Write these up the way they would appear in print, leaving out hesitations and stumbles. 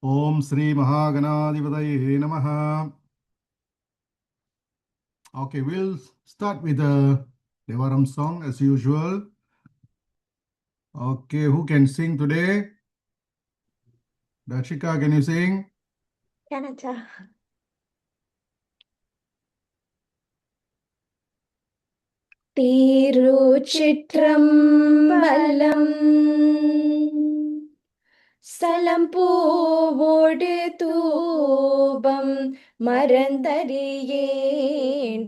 Om Sri Mahaganadivadaye Namaha. Okay, we'll start with the Devaram song as usual. Okay, who can sing today? Dashika, can you sing? Canada. திருச்சிற்றம்பலம் ஸ்தலம் பூவோடு தூபம் மறந்தறியேன்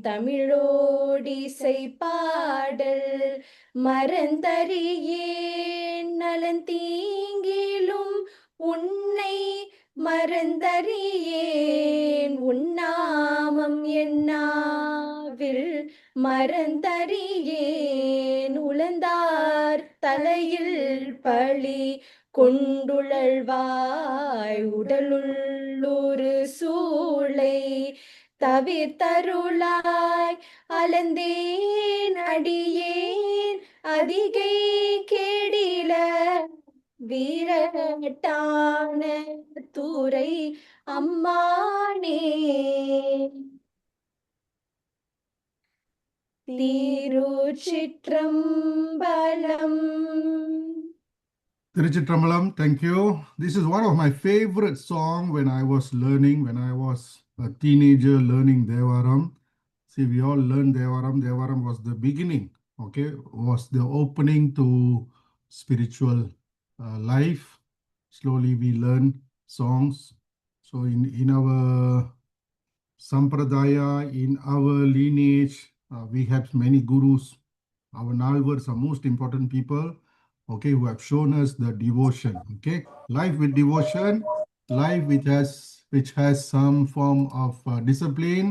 தமிழோடிசை பாடல் மறந்தறியேன் நலந்தீங்கிலும் உன்னை மறந்தறியேன் உன்னாமம் என்னாவில் மறந்தறியேன் உளந்தார் தலையில் பழி கொண்டுழல்வாய் உடலுள்ளொரு சூளை தவிர்த்தருளாய் அலந்தேன் அடியேன் அதிகை கேடில வீரட்டான தூரை அம்மானே திருச்சிற்றம்பலம். Tiruchitrambalam, thank you. This is one of my favorite songs when I was a teenager learning Devaram. See, we all learned Devaram. Devaram was the beginning, okay, was the opening to spiritual life. Slowly we learn songs. So in our Sampradaya, in our lineage, we have many gurus. Our Nalvars are most important people, okay, who have shown us the devotion, okay. Life with devotion, life which has some form of discipline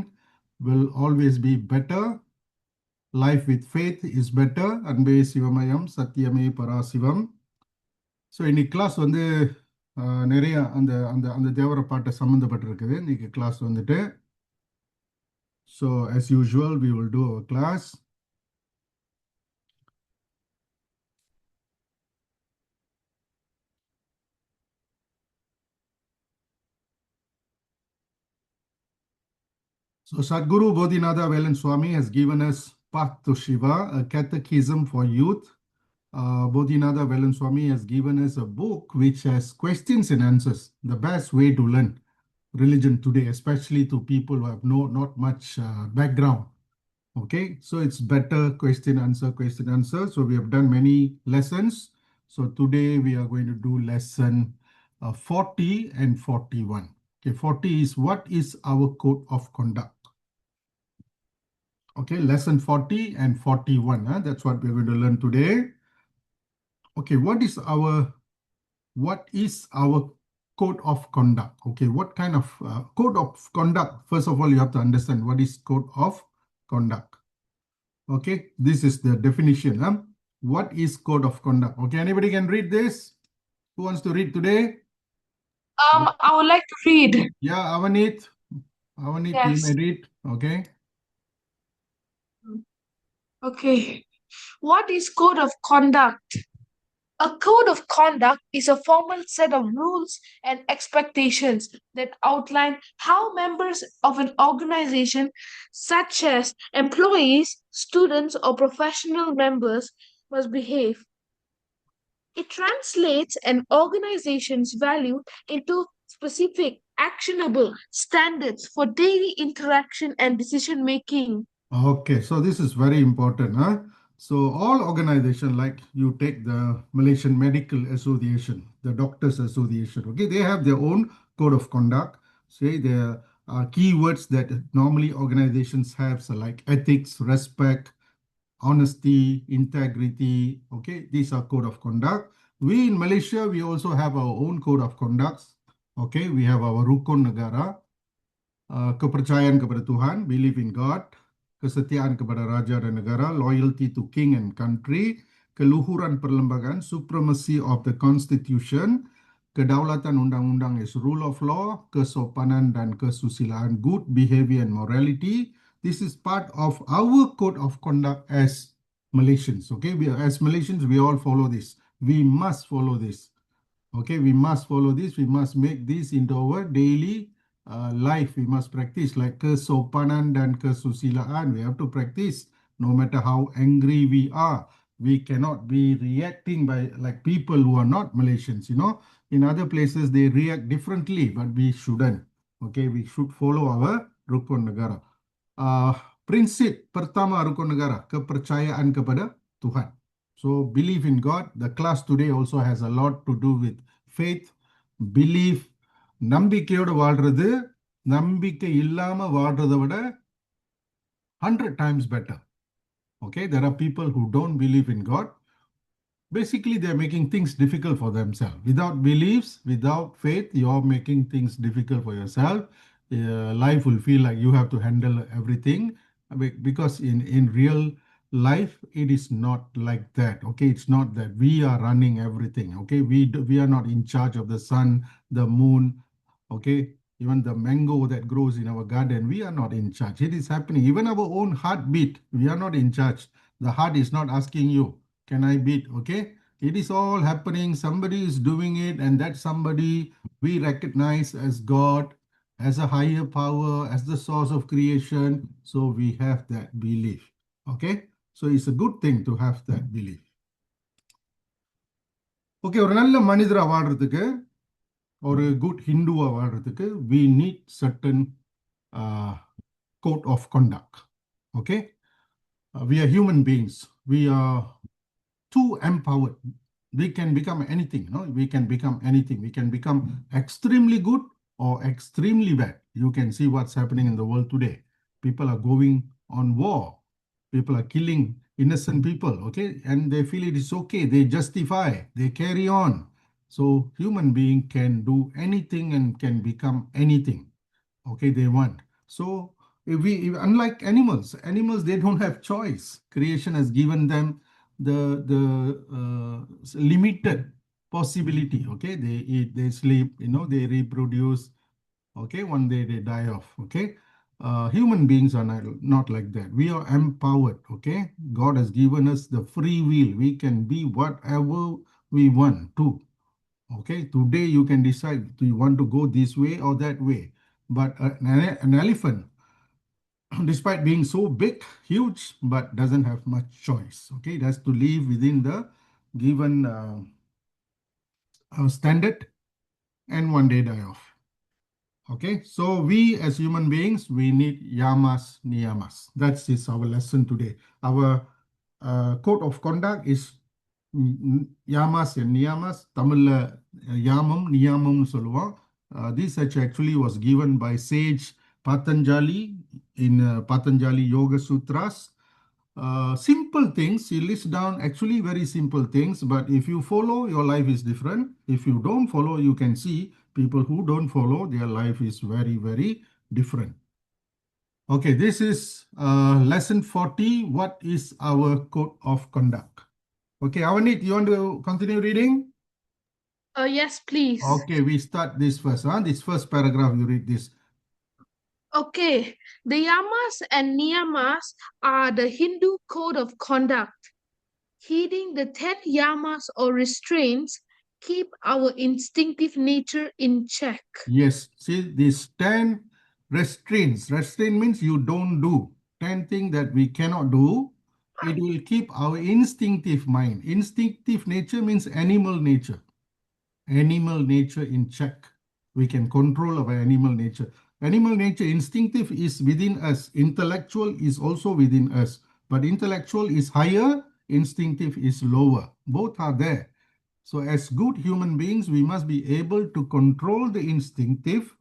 will always be better. Life with faith is better. Anbe Sivamayam, Satyame Parasivam. So in class வந்து நிறைய அந்த அந்த அந்த தேவர பாட்டை சம்மந்தப்பட்டிருக்குது இன்னைக்கு class வந்துட்டு. So as usual, we will do our class. So Sadguru Bodhinatha Velan Swami has given us Path to Shiva, a catechism for youth. Bodhinatha Velan Swami has given us a book which has questions and answers, the best way to learn religion today, especially to people who have not much background. Okay, so it's better question, answer. So we have done many lessons. So today we are going to do lesson 40 and 41. Okay, 40 is what is our code of conduct. Okay, lesson 40 and 41. That's what we're going to learn today. Okay, what is our code of conduct? Okay, what kind of code of conduct? First of all, you have to understand what is code of conduct. Okay, this is the definition. What is code of conduct? Okay, anybody can read this? Who wants to read today? I would like to read. Yeah, Avanit, Yes. you may read. Okay. Okay. What is code of conduct? A code of conduct is a formal set of rules and expectations that outline how members of an organization, such as employees, students, or professional members, must behave. It translates an organization's value into specific, actionable standards for daily interaction and decision making. Okay, so this is very important. So all organizations, like you take the Malaysian Medical Association, the Doctors Association, okay, they have their own code of conduct. Say there are keywords that normally organizations have, so like ethics, respect, honesty, integrity. Okay, these are code of conduct. We in Malaysia, we also have our own code of conduct. Okay, we have our Rukun Negara, kepercayaan kepada Tuhan, believe in God, kesetiaan kepada raja dan negara, loyalty to king and country, keluhuran perlembagaan, supremacy of the constitution, kedaulatan undang-undang is rule of law, kesopanan dan kesusilaan, good behavior and morality. This is part of our code of conduct as Malaysians. Okay, as Malaysians, we all follow this. We must follow this. Okay, we must follow this. We must make this into our daily life. We must practice like kesopanan dan kesusilaan. We have to practice no matter how angry we are. We cannot be reacting by like people who are not Malaysians. In other places they react differently, but we shouldn't. Okay, we should follow our rukun negara. Uh, Prinsip pertama rukun negara, kepercayaan kepada Tuhan. So believe in God. The class today also has a lot to do with faith, belief. நம்பிக்கையோடு வாழ்றது நம்பிக்கை இல்லாம வாழ்றதை விட 100 times better. Okay, there are people who don't believe in God. Basically, they're making things difficult for themselves. Without beliefs, without faith, you're making things difficult for yourself. Life will feel like you have to handle everything because in real life, it is not like that. Okay, it's not that we are running everything. Okay, we are not in charge of the sun, the moon. Okay, even the mango that grows in our garden, we are not in charge. It is happening. Even our own heartbeat, we are not in charge. The heart is not asking you, can I beat? Okay, it is all happening. Somebody is doing it, and that somebody we recognize as God, as a higher power, as the source of creation. So we have that belief. Okay, so it's a good thing to have that belief. Okay, ஒரு நல்ல மனிதரா வாழ்றதுக்கு ஒரு good Hindu-ஆ வாழ்றதுக்கு we need certain code of conduct. Okay, we are human beings. We are too empowered. We can become anything. No, we can become anything. We can become extremely good or extremely bad. You can see what's happening in the world today. People are going on war. People are killing innocent people. Okay, and they feel it is okay. They justify. They carry on. So human being can do anything and can become anything. Okay, they want. So unlike animals they don't have choice. Creation has given them the limited possibility. Okay, they eat, they sleep, they reproduce. Okay, one day they die off. Okay, human beings are not like that. We are empowered. Okay, God has given us the free will. We can be whatever we want to. Okay, today you can decide, do you want to go this way or that way? But an elephant, despite being so big, huge, but doesn't have much choice. Okay, it has to live within the given standard and one day die off. Okay, so we as human beings, we need yamas, niyamas. That's our lesson today. Our code of conduct is yamas and niyamas. Tamil yamam, niyamam சொல்லுவோம். This actually was given by sage Patanjali in Patanjali Yoga Sutras. Simple things, he lists down actually very simple things, but if you follow, your life is different. If you don't follow, you can see people who don't follow, their life is very, very different. Okay, this is lesson 40. What is our code of conduct? Okay, Avanit, you want to continue reading? Yes, please. Okay, we start this first. This first paragraph, you read this. Okay, the Yamas and Niyamas are the Hindu code of conduct. Heeding the 10 Yamas or restraints keep our instinctive nature in check. Yes, see these 10 restraints. Restraint means you don't do. 10 things that we cannot do. It will keep our instinctive mind. Instinctive nature means animal nature. Animal nature in check. We can control our animal nature. Animal nature, instinctive is within us. Intellectual is also within us. But intellectual is higher, instinctive is lower. Both are there. So as good human beings, we must be able to control the instinctive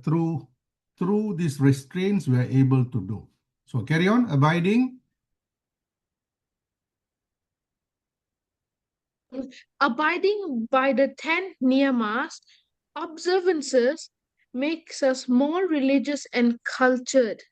through these restraints we are able to do. So carry on, abiding. Abiding by the 10 Niyamas, observances, makes us more religious and cultured,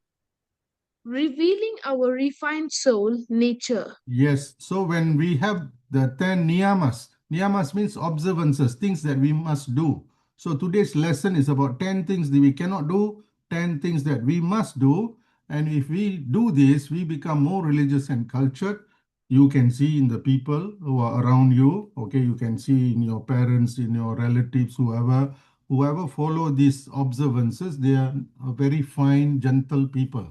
revealing our refined soul nature. Yes, so when we have the 10 niyamas, niyamas means observances, things that we must do. So today's lesson is about 10 things that we cannot do, 10 things that we must do. And if we do this, we become more religious and cultured. you can see in the people who are around you. Okay, you can see in your parents, in your relatives, whoever follow these observances, they are a very fine, gentle people.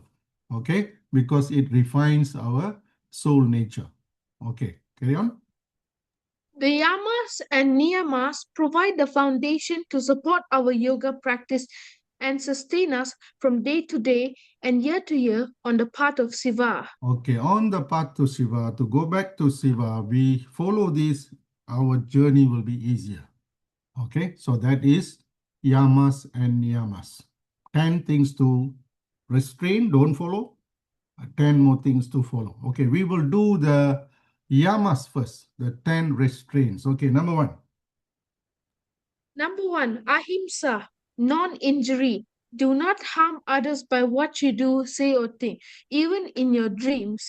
Okay, because it refines our soul nature. Okay, carry on. The Yamas and Niyamas provide the foundation to support our yoga practice and sustain us from day to day and year to year on the path of Siva. Okay, on the path to Shiva, to go back to Shiva, we follow this, our journey will be easier. Okay, so that is Yamas and Niyamas. 10 things to restrain, don't follow. 10 more things to follow. Okay, we will do the Yamas first, the 10 restraints. Okay, number one. Number one, ahimsa, non injury. Do not harm others by what you do, say, or think, even in your dreams.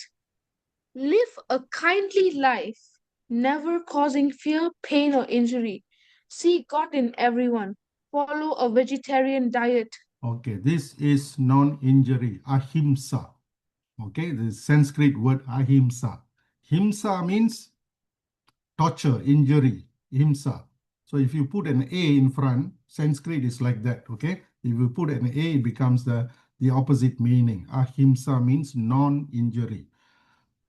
Live a kindly life, never causing fear, pain, or injury. See God in everyone. Follow a vegetarian diet. Okay, this is non-injury, ahimsa. Okay, the Sanskrit word ahimsa. Himsa means torture, injury, himsa. So if you put an A in front, Sanskrit is like that, okay? If you put an A, it becomes the opposite meaning. Ahimsa means non-injury.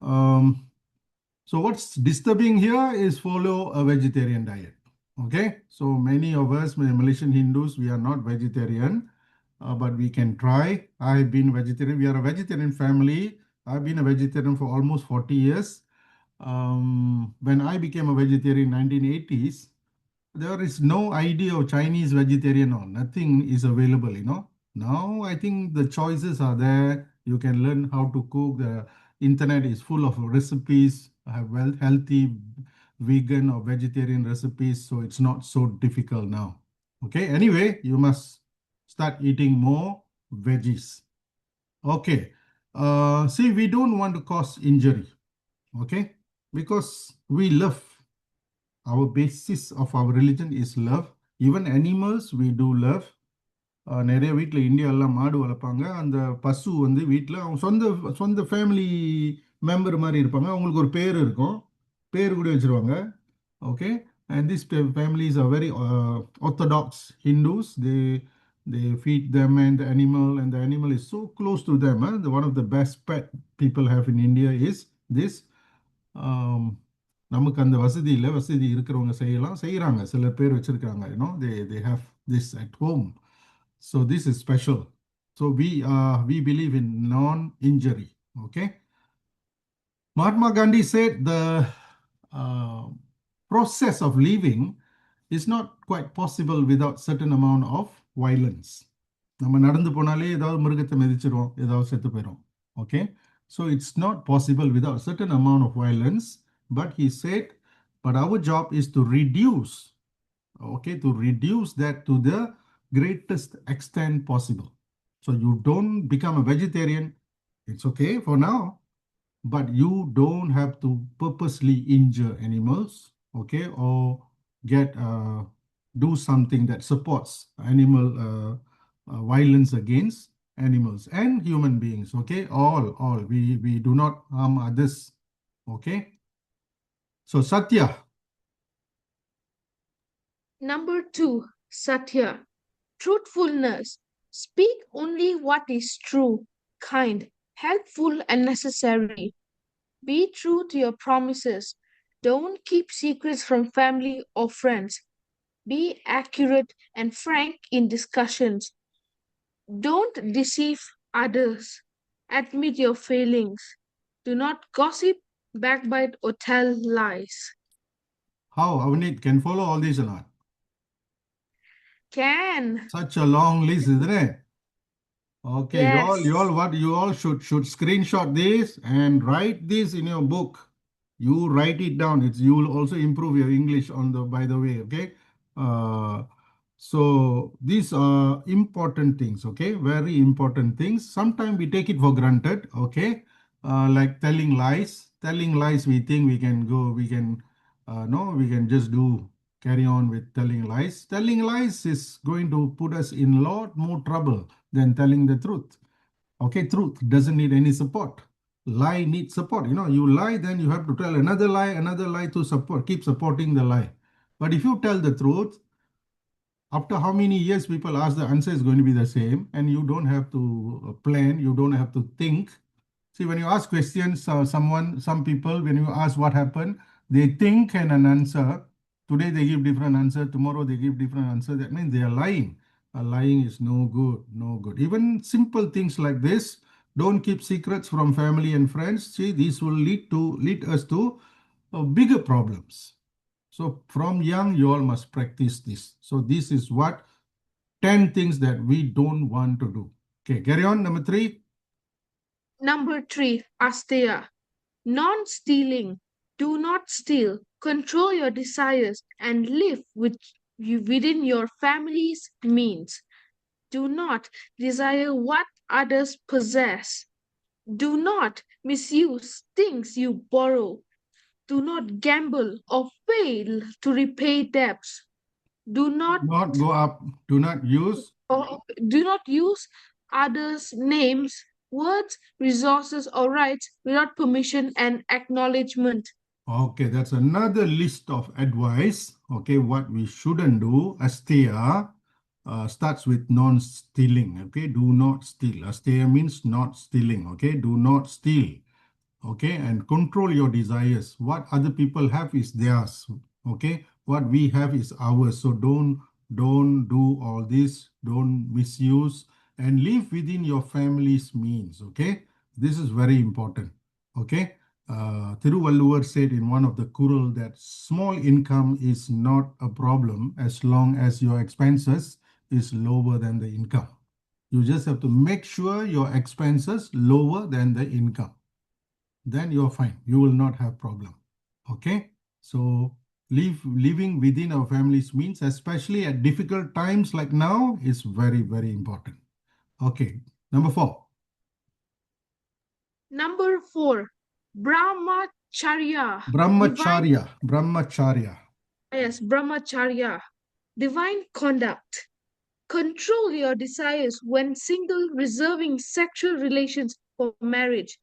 So what's disturbing here is follow a vegetarian diet, okay? So many of us, Malaysian Hindus, we are not vegetarian, but we can try. I've been vegetarian. We are a vegetarian family. I've been a vegetarian for almost 40 years. When I became a vegetarian in 1980s, there is no idea of Chinese vegetarian or nothing is available. Now I think the choices are there. You can learn how to cook. The internet is full of recipes, have well healthy vegan or vegetarian recipes, so it's not so difficult now. Okay, anyway, you must start eating more veggies. Okay, see, we don't want to cause injury, okay, because we love. Our basis of our religion is love. Even animals we do love. நிறைய வீட்டில் இந்தியாலாம் மாடு வளர்ப்பாங்க. அந்த பசு வந்து வீட்டில் அவங்க சொந்த சொந்த ஃபேமிலி மெம்பர் மாதிரி இருப்பாங்க. அவங்களுக்கு ஒரு பேர் இருக்கும், பேர் கூட வச்சுருவாங்க. Okay, and these families are very orthodox Hindus. They feed them and the animal is so close to them. One of the best pet people have in India is this. நமக்கு அந்த வசதி இல்லை, வசதி இருக்கிறவங்க செய்கிறாங்க, சில பேர் வச்சுருக்காங்க. they have this at home. So this is special. So we believe in non-injury. Okay. Mahatma Gandhi said the uh, process of living is not quite possible without certain amount of violence. நம்ம நடந்து போனாலே ஏதாவது மிருகத்தை மிதிச்சிரும், ஏதாவது செத்து போயிடும். Okay. So it's not possible without certain amount of violence. But he said, but our job is to reduce, okay, to reduce that to the greatest extent possible. So you don't become a vegetarian, it's okay for now, but you don't have to purposely injure animals, okay, or do something that supports animal violence against animals and human beings. Okay, all we do not harm others. Okay. So Satya. Number two, satya, truthfulness. Speak only what is true, kind, helpful, and necessary. Be true to your promises. Don't keep secrets from family or friends. Be accurate and frank in discussions. Don't deceive others. Admit your failings. Do not gossip, backbite, or tell lies. How Avneet can follow all these or not? Can. Such a long list, isn't it? Okay, Yes. you all should screenshot this and write this in your book. You write it down. You will also improve your English by the way. Okay. Uh, so these are important things. Okay, very important things. Sometimes we take it for granted. Okay, like telling lies. Telling lies, we think we can go. We can no, we can just carry on with telling lies. Telling lies is going to put us in a lot more trouble than telling the truth. Okay, truth doesn't need any support. Lie needs support. You lie, then you have to tell another lie to support, keep supporting the lie. But if you tell the truth, after how many years people ask, the answer is going to be the same, and you don't have to plan, you don't have to think. See, when you ask questions, some people, when you ask what happened, they think and an answer. Today they give different answer, tomorrow they give different answer. That means they are lying. Lying is no good, no good. Even simple things like this, don't keep secrets from family and friends. See, this will lead us to bigger problems. So from young, you all must practice this. So this is what 10 things that we don't want to do. Okay, carry on. Number 3. Number 3, Asteya. Non-stealing. Do not steal. Control your desires and live within your family's means. Do not desire what others possess. Do not misuse things you borrow. Do not gamble or fail to repay debts. Do not Not go up. Do not use. do not use others' names, words, resources, or rights without permission and acknowledgement. Okay, that's another list of advice. Okay, what we shouldn't do. Asteya starts with non-stealing. Okay, do not steal. Asteya means not stealing. Okay, do not steal. Okay, and control your desires. What other people have is theirs. Okay, what we have is ours. So don't do all this. Don't misuse and live within your family's means. Okay, this is very important. Okay, Thiruvalluvar said in one of the Kural that small income is not a problem as long as your expenses is lower than the income. You just have to make sure your expenses lower than the income, then you're fine. You will not have problem. Okay. So living within our families means, especially at difficult times like now, is very, very important. Okay. Number 4. Number 4, Brahmacharya. Divine, Brahmacharya. yes, Brahmacharya. Divine conduct. Control your desires when single, reserving sexual relations for marriage.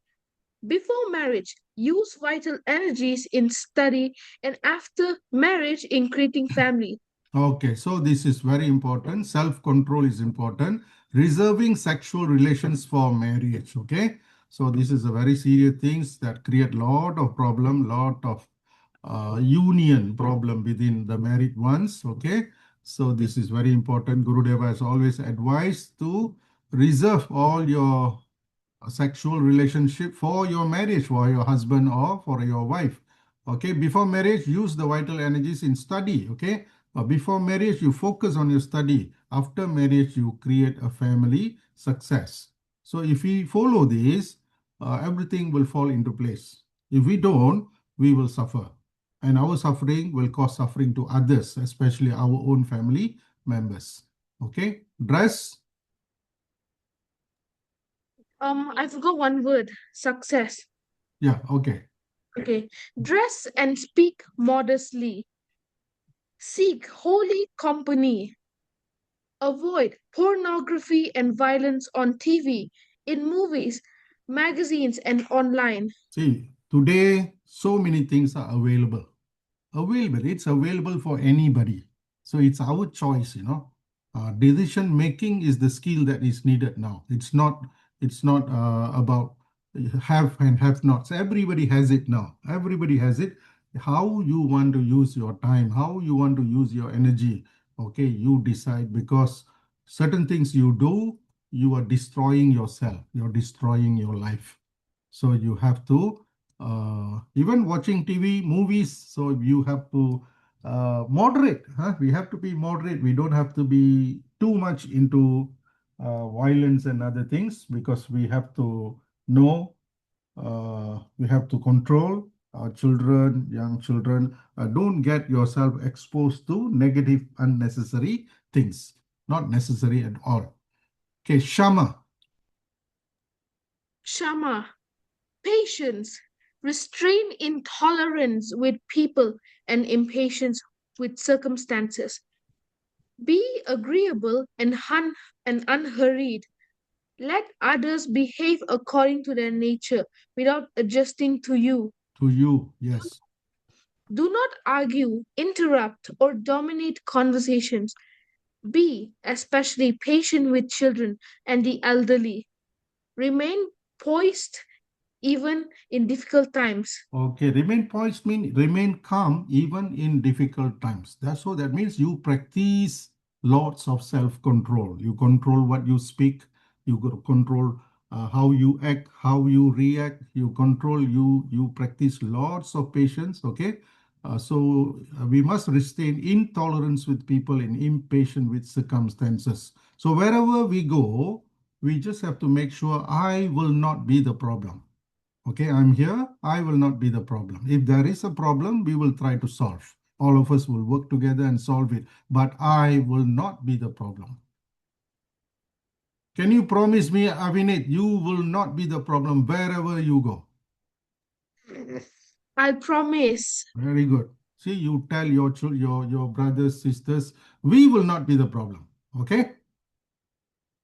Before marriage, use vital energies in study, and after marriage, in creating family. Okay, so this is very important. Self-control is important. Reserving sexual relations for marriage. Okay, so this is a very serious things that create lot of problem, lot of union problem within the married ones. Okay, so this is very important. Gurudeva has always advised to reserve all your sexual relationship for your marriage, for your husband or for your wife. Okay, before marriage, use the vital energies in study. Okay, before marriage, you focus on your study. After marriage, you create a family success. So if we follow this, everything will fall into place. If we don't, we will suffer. And our suffering will cause suffering to others, especially our own family members. Okay, dress. I forgot one word. Success. Yeah, okay. Okay. Dress and speak modestly. Seek holy company. Avoid pornography and violence on TV, in movies, magazines, and online. See, today so many things are available. It's available for anybody. So it's our choice. Decision making is the skill that is needed now. It's not about have and have nots. Everybody has it now. Everybody has it. How you want to use your time, how you want to use your energy. Okay, you decide, because certain things you do, you are destroying yourself. You're destroying your life. So you have to, even watching TV, movies, so you have to moderate. We have to be moderate. We don't have to be too much into violence and other things, because we have to know, we have to control our children, young children. Don't get yourself exposed to negative, unnecessary things. Not necessary at all. Okay, Shama. Shama, patience, restrain intolerance with people and impatience with circumstances. Be agreeable and unhurried. Let others behave according to their nature without adjusting to you. To you, yes. Do not argue, interrupt, or dominate conversations. Be especially patient with children and the elderly. Remain poised even in difficult times. Okay, remain poised mean remain calm even in difficult times. That's so that means you practice lots of self-control. You control what you speak, you control how you act, how you react, you control you practice lots of patience. Okay. We must restrain intolerance with people and impatient with circumstances. So wherever we go, we just have to make sure I will not be the problem. Okay, I'm here. I will not be the problem. If there is a problem, we will try to solve. All of us will work together and solve it. But I will not be the problem. Can you promise me, Avinit, you will not be the problem wherever you go? I promise. Very good. See, you tell your brothers, sisters, we will not be the problem. Okay?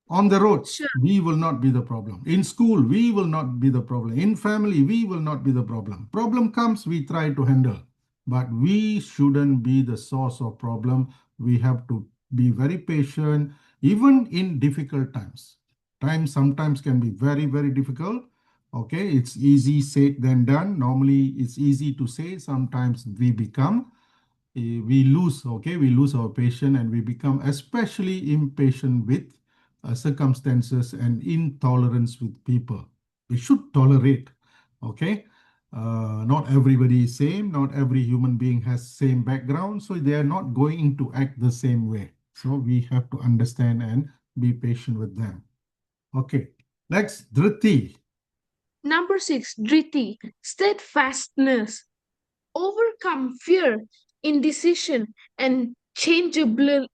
On the roads, Sure. we will not be the problem. In school, we will not be the problem. In family, we will not be the problem. Problem comes, we try to handle. But we shouldn't be the source of problem. We have to be very patient, even in difficult times. Times sometimes can be very, very difficult. Okay, it's easy said than done. Normally, it's easy to say. Sometimes we lose, okay, we lose our patience and we become especially impatient with circumstances and intolerance with people. We should tolerate, okay. Not everybody is same, not every human being has same background, so they are not going to act the same way. So we have to understand and be patient with them. Okay, next, Dhriti. Number 6, Driti, steadfastness. Overcome fear, indecision, and changeableness.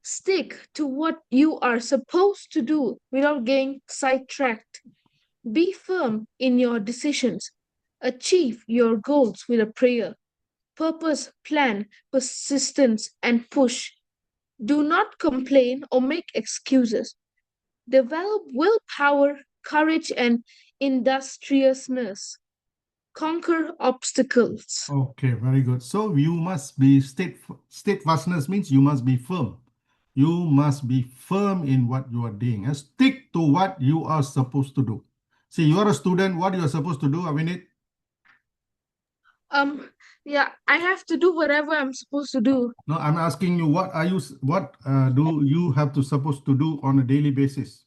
Stick to what you are supposed to do without getting sidetracked. Be firm in your decisions. Achieve your goals with a prayer. Purpose, plan, persistence, and push. Do not complain or make excuses. Develop willpower, courage, and industriousness. Conquer obstacles. Okay, very good. So you must be steadfastness means you must be firm. You must be firm in what you are doing and stick to what you are supposed to do. See, you are a student, what you are supposed to do, Avinit? Um, yeah, I have to do whatever I'm supposed to do. No, I'm asking you, what do you have to supposed to do on a daily basis?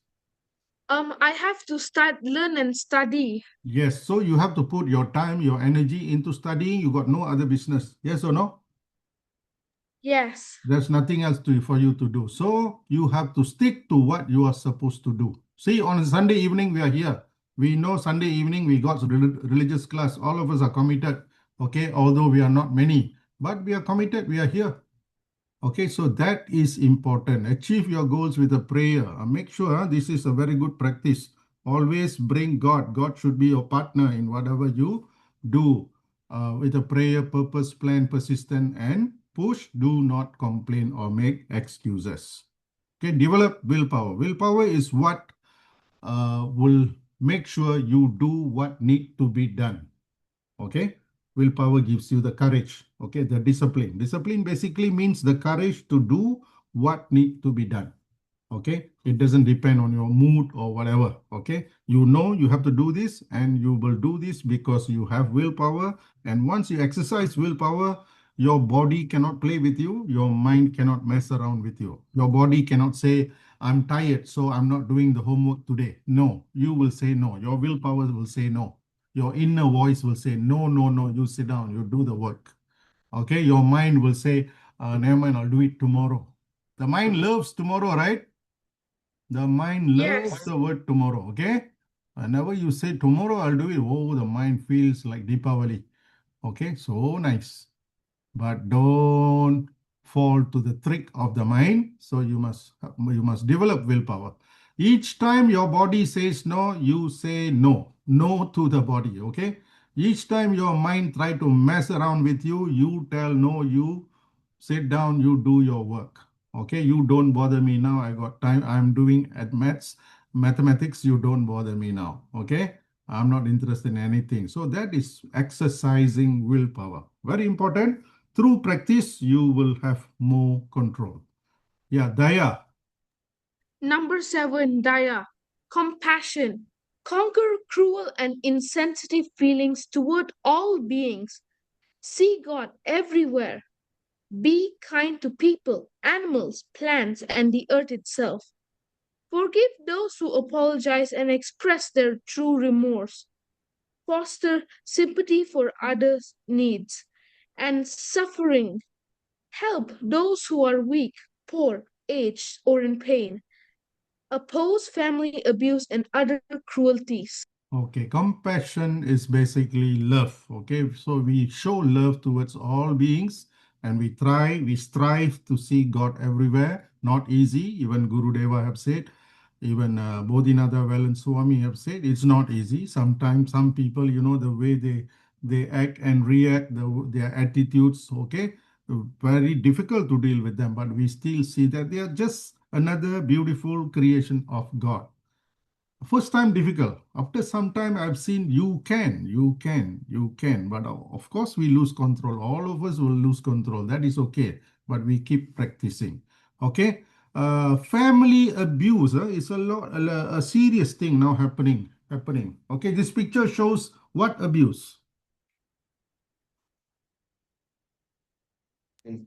I have to start learn and study. Yes, so you have to put your time, your energy into studying. You got no other business. Yes or no? Yes. There's nothing else for you to do. So you have to stick to what you are supposed to do. See, on Sunday evening, we are here. We know Sunday evening we got religious class. All of us are committed. Okay, although we are not many, but we are committed. We are here. Okay, so that is important. Achieve your goals with a prayer. Make sure this is a very good practice. Always bring God. God should be your partner in whatever you do. With a prayer, purpose, plan, persistent, and push. Do not complain or make excuses. Okay, develop willpower. Willpower is what will make sure you do what need to be done. Okay, willpower gives you the courage. Okay, the discipline basically means the courage to do what need to be done. Okay, it doesn't depend on your mood or whatever. Okay, you know you have to do this and you will do this because you have willpower, and once you exercise willpower, your body cannot play with you, your mind cannot mess around with you, your body cannot say I'm tired so I'm not doing the homework today. No, you will say no, your willpower will say no, your inner voice will say no, no, no, you sit down, you do the work. Okay, your mind will say never mind, I'll do it tomorrow. The mind loves tomorrow, right? The mind loves Yes. the word tomorrow, okay? Whenever you say tomorrow, I'll do it. Oh, the mind feels like Deepavali. Okay, so nice. But don't fall to the trick of the mind. So you must develop willpower. Each time your body says no, you say no. No to the body, okay? Each time your mind try to mess around with you, you tell no, you sit down, you do your work. Okay, you don't bother me now. I got time. I'm doing at mathematics. You don't bother me now. Okay, I'm not interested in anything. So that is exercising willpower. Very important. Through practice, you will have more control. Yeah, Daya. Number 7, Daya. Compassion. Conquer cruel and insensitive feelings toward all beings. See God everywhere. Be kind to people, animals, plants, and the earth itself. Forgive those who apologize and express their true remorse. Foster sympathy for others' needs and suffering. Help those who are weak, poor, aged, or in pain. Oppose family abuse and other cruelties. Okay, compassion is basically love. Okay, so we show love towards all beings and we strive to see God everywhere. Not easy, even Guru Deva have said, even Bodhinatha Velan Swami have said, it's not easy. Sometimes some people, the way they act and react, their attitudes, okay, very difficult to deal with them, but we still see that they are just another beautiful creation of God. First time difficult. After some time, I've seen you can. But of course, we lose control. All of us will lose control. That is okay. But we keep practicing. Okay. Family abuse is a serious thing now happening. Okay. This picture shows what abuse.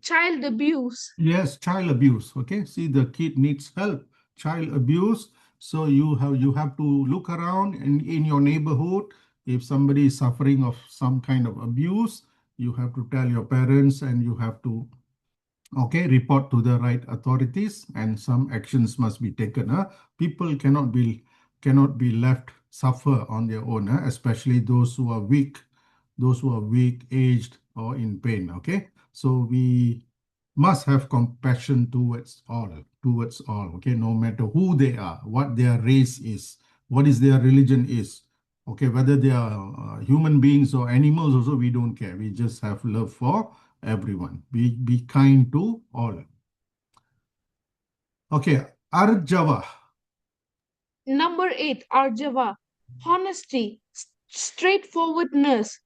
Child abuse. Yes, child abuse. Okay, see the kid needs help. Child abuse. So you have to look around in your neighborhood. If somebody is suffering of some kind of abuse, you have to tell your parents and you have to, okay, report to the right authorities and some actions must be taken. People cannot be left suffer on their own, especially those who are weak, aged, or in pain. Okay, so we must have compassion towards all. Okay, no matter who they are, what their race is, what is their religion is. Okay, whether they are human beings or animals, also we don't care. We just have love for everyone. Be kind to all. Okay, Arjava. Number 8, Arjava. Honesty, straightforwardness.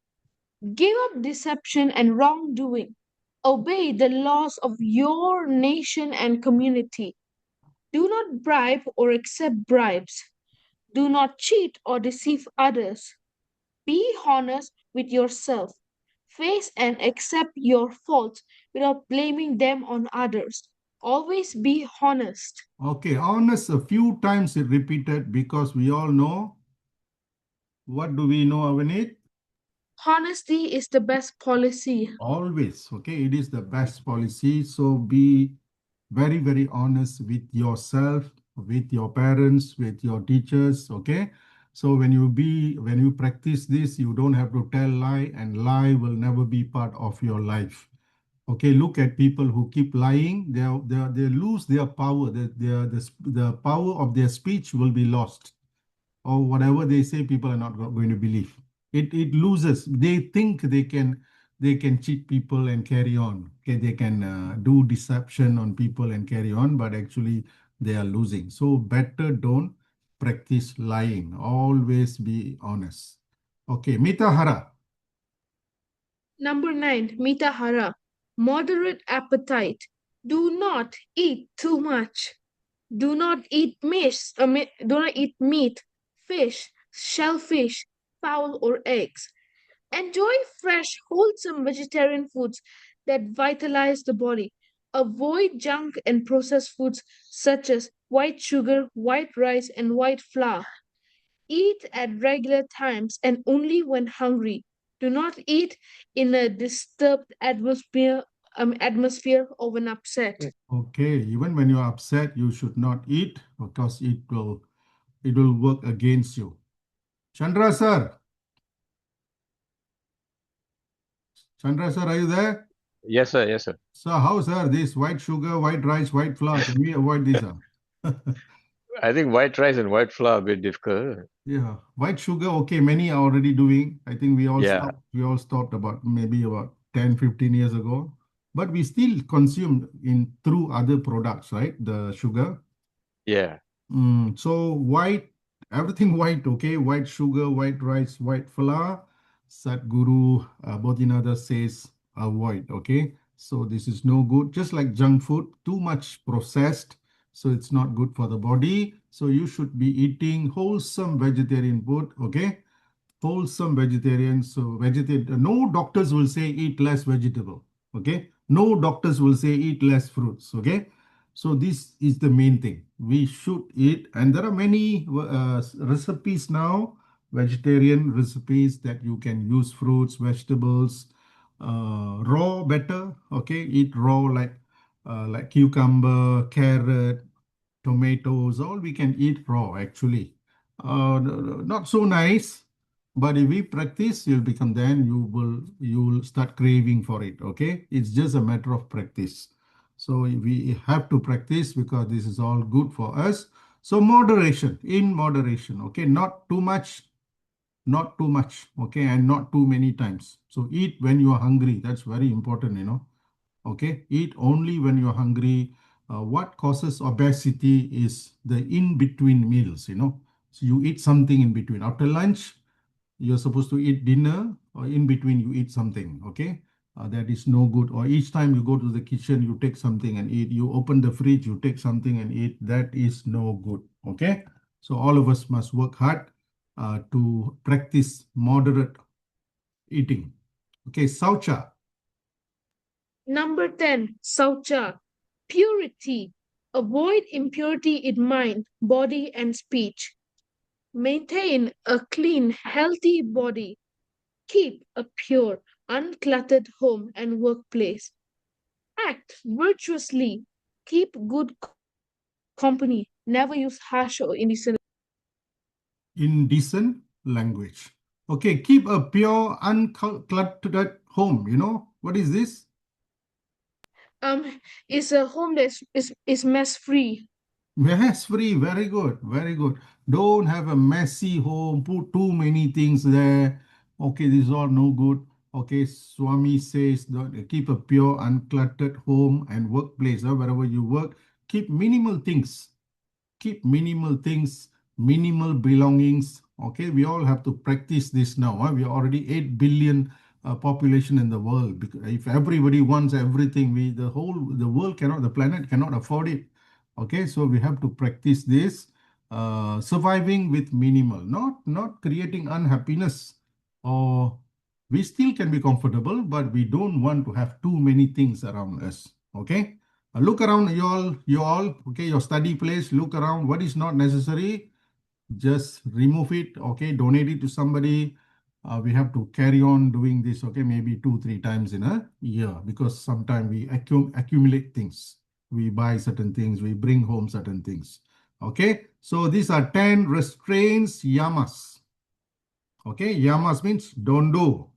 Give up deception and wrongdoing. Obey the laws of your nation and community. Do not bribe or accept bribes. Do not cheat or deceive others. Be honest with yourself. Face and accept your faults without blaming them on others. Always be honest. Okay, honest a few times it repeated because we all know. What do we know, Avanit? Honesty is the best policy. Always, okay, it is the best policy. So be very, very honest with yourself, with your parents, with your teachers, okay? So when you practice this, you don't have to tell lie, and lie will never be part of your life. Okay, look at people who keep lying, they lose their power, the power of their speech will be lost, or whatever they say, people are not going to believe. It loses. They think they can cheat people and carry on. Okay, they can do deception on people and carry on, but actually they are losing. So better don't practice lying. Always be honest. Okay, Mitahara. Number 9, Mitahara. Moderate appetite. Do not eat too much. Do not eat meat, fish, shellfish, fowl, or eggs. Enjoy fresh, wholesome vegetarian foods that vitalize the body. Avoid junk and processed foods such as white sugar, white rice, and white flour. Eat at regular times and only when hungry. Do not eat in a disturbed atmosphere or when upset. Okay, even when you're upset, you should not eat because it will work against you. Chandra sir. Chandra sir, are you there? Yes, sir. Yes, sir. So how, sir, this white sugar, white rice, white flour, can we avoid this? I think white rice and white flour are a bit difficult. Yeah, white sugar, okay, many are already doing. I think we all Yeah. stopped. We all stopped about maybe about 10, 15 years ago. but we still consume in through other products, right? The sugar. Yeah. So white, everything white, okay? White sugar, white rice, white flour. Sadhguru Bodhinada says avoid, okay? So this is no good. Just like junk food, too much processed, so it's not good for the body. So you should be eating wholesome vegetarian food, okay? Wholesome vegetarians. So vegetarian, no doctors will say eat less vegetable. Okay. No doctors will say eat less fruits. Okay. So this is the main thing. We should eat, and there are many recipes now, vegetarian recipes that you can use fruits, vegetables, raw better. Okay, eat raw like cucumber, carrot, tomatoes. All we can eat raw actually. Not so nice, but if we practice, you'll become, then you'll start craving for it. Okay, it's just a matter of practice. So we have to practice because this is all good for us. So moderation, in moderation. Okay, not too much, not too much. Okay, and not too many times. So eat when you are hungry. That's very important. Okay, eat only when you're hungry. What causes obesity is the in between meals. So you eat something in between. After lunch, you're supposed to eat dinner, or in between you eat something. Okay, that is no good. Or each time you go to the kitchen, you take something and eat. You open the fridge, you take something and eat. That is no good. Okay, so all of us must work hard to practice moderate eating. Okay, Saucha. Number 10, Saucha. Purity. Avoid impurity in mind, body, and speech. Maintain a clean, healthy body. Keep a pure, uncluttered home and workplace. Act virtuously. Keep good company. Never use harsh or indecent. Indecent language. Okay, keep a pure, uncluttered home. What is this? Is a home that is mess free. Mess free. Very good. Very good. Don't have a messy home. Put too many things there. Okay, this is all no good. Okay, Swami says keep a pure, uncluttered home and workplace. Wherever you work, keep minimal things. Keep minimal things, minimal belongings. Okay, we all have to practice this now. We are already 8 billion population in the world. Because if everybody wants everything, the world cannot, the planet cannot afford it. Okay, so we have to practice this. Surviving with minimal, not creating unhappiness, or we still can be comfortable, but we don't want to have too many things around us. Okay, look around, you all, okay, your study place, look around. What is not necessary, just remove it. Okay, donate it to somebody. We have to carry on doing this, okay, maybe 2 3 times in a year, because sometimes we accumulate things. We buy certain things, we bring home certain things. Okay, so these are 10 restraints, yamas. Okay, yamas means don't do.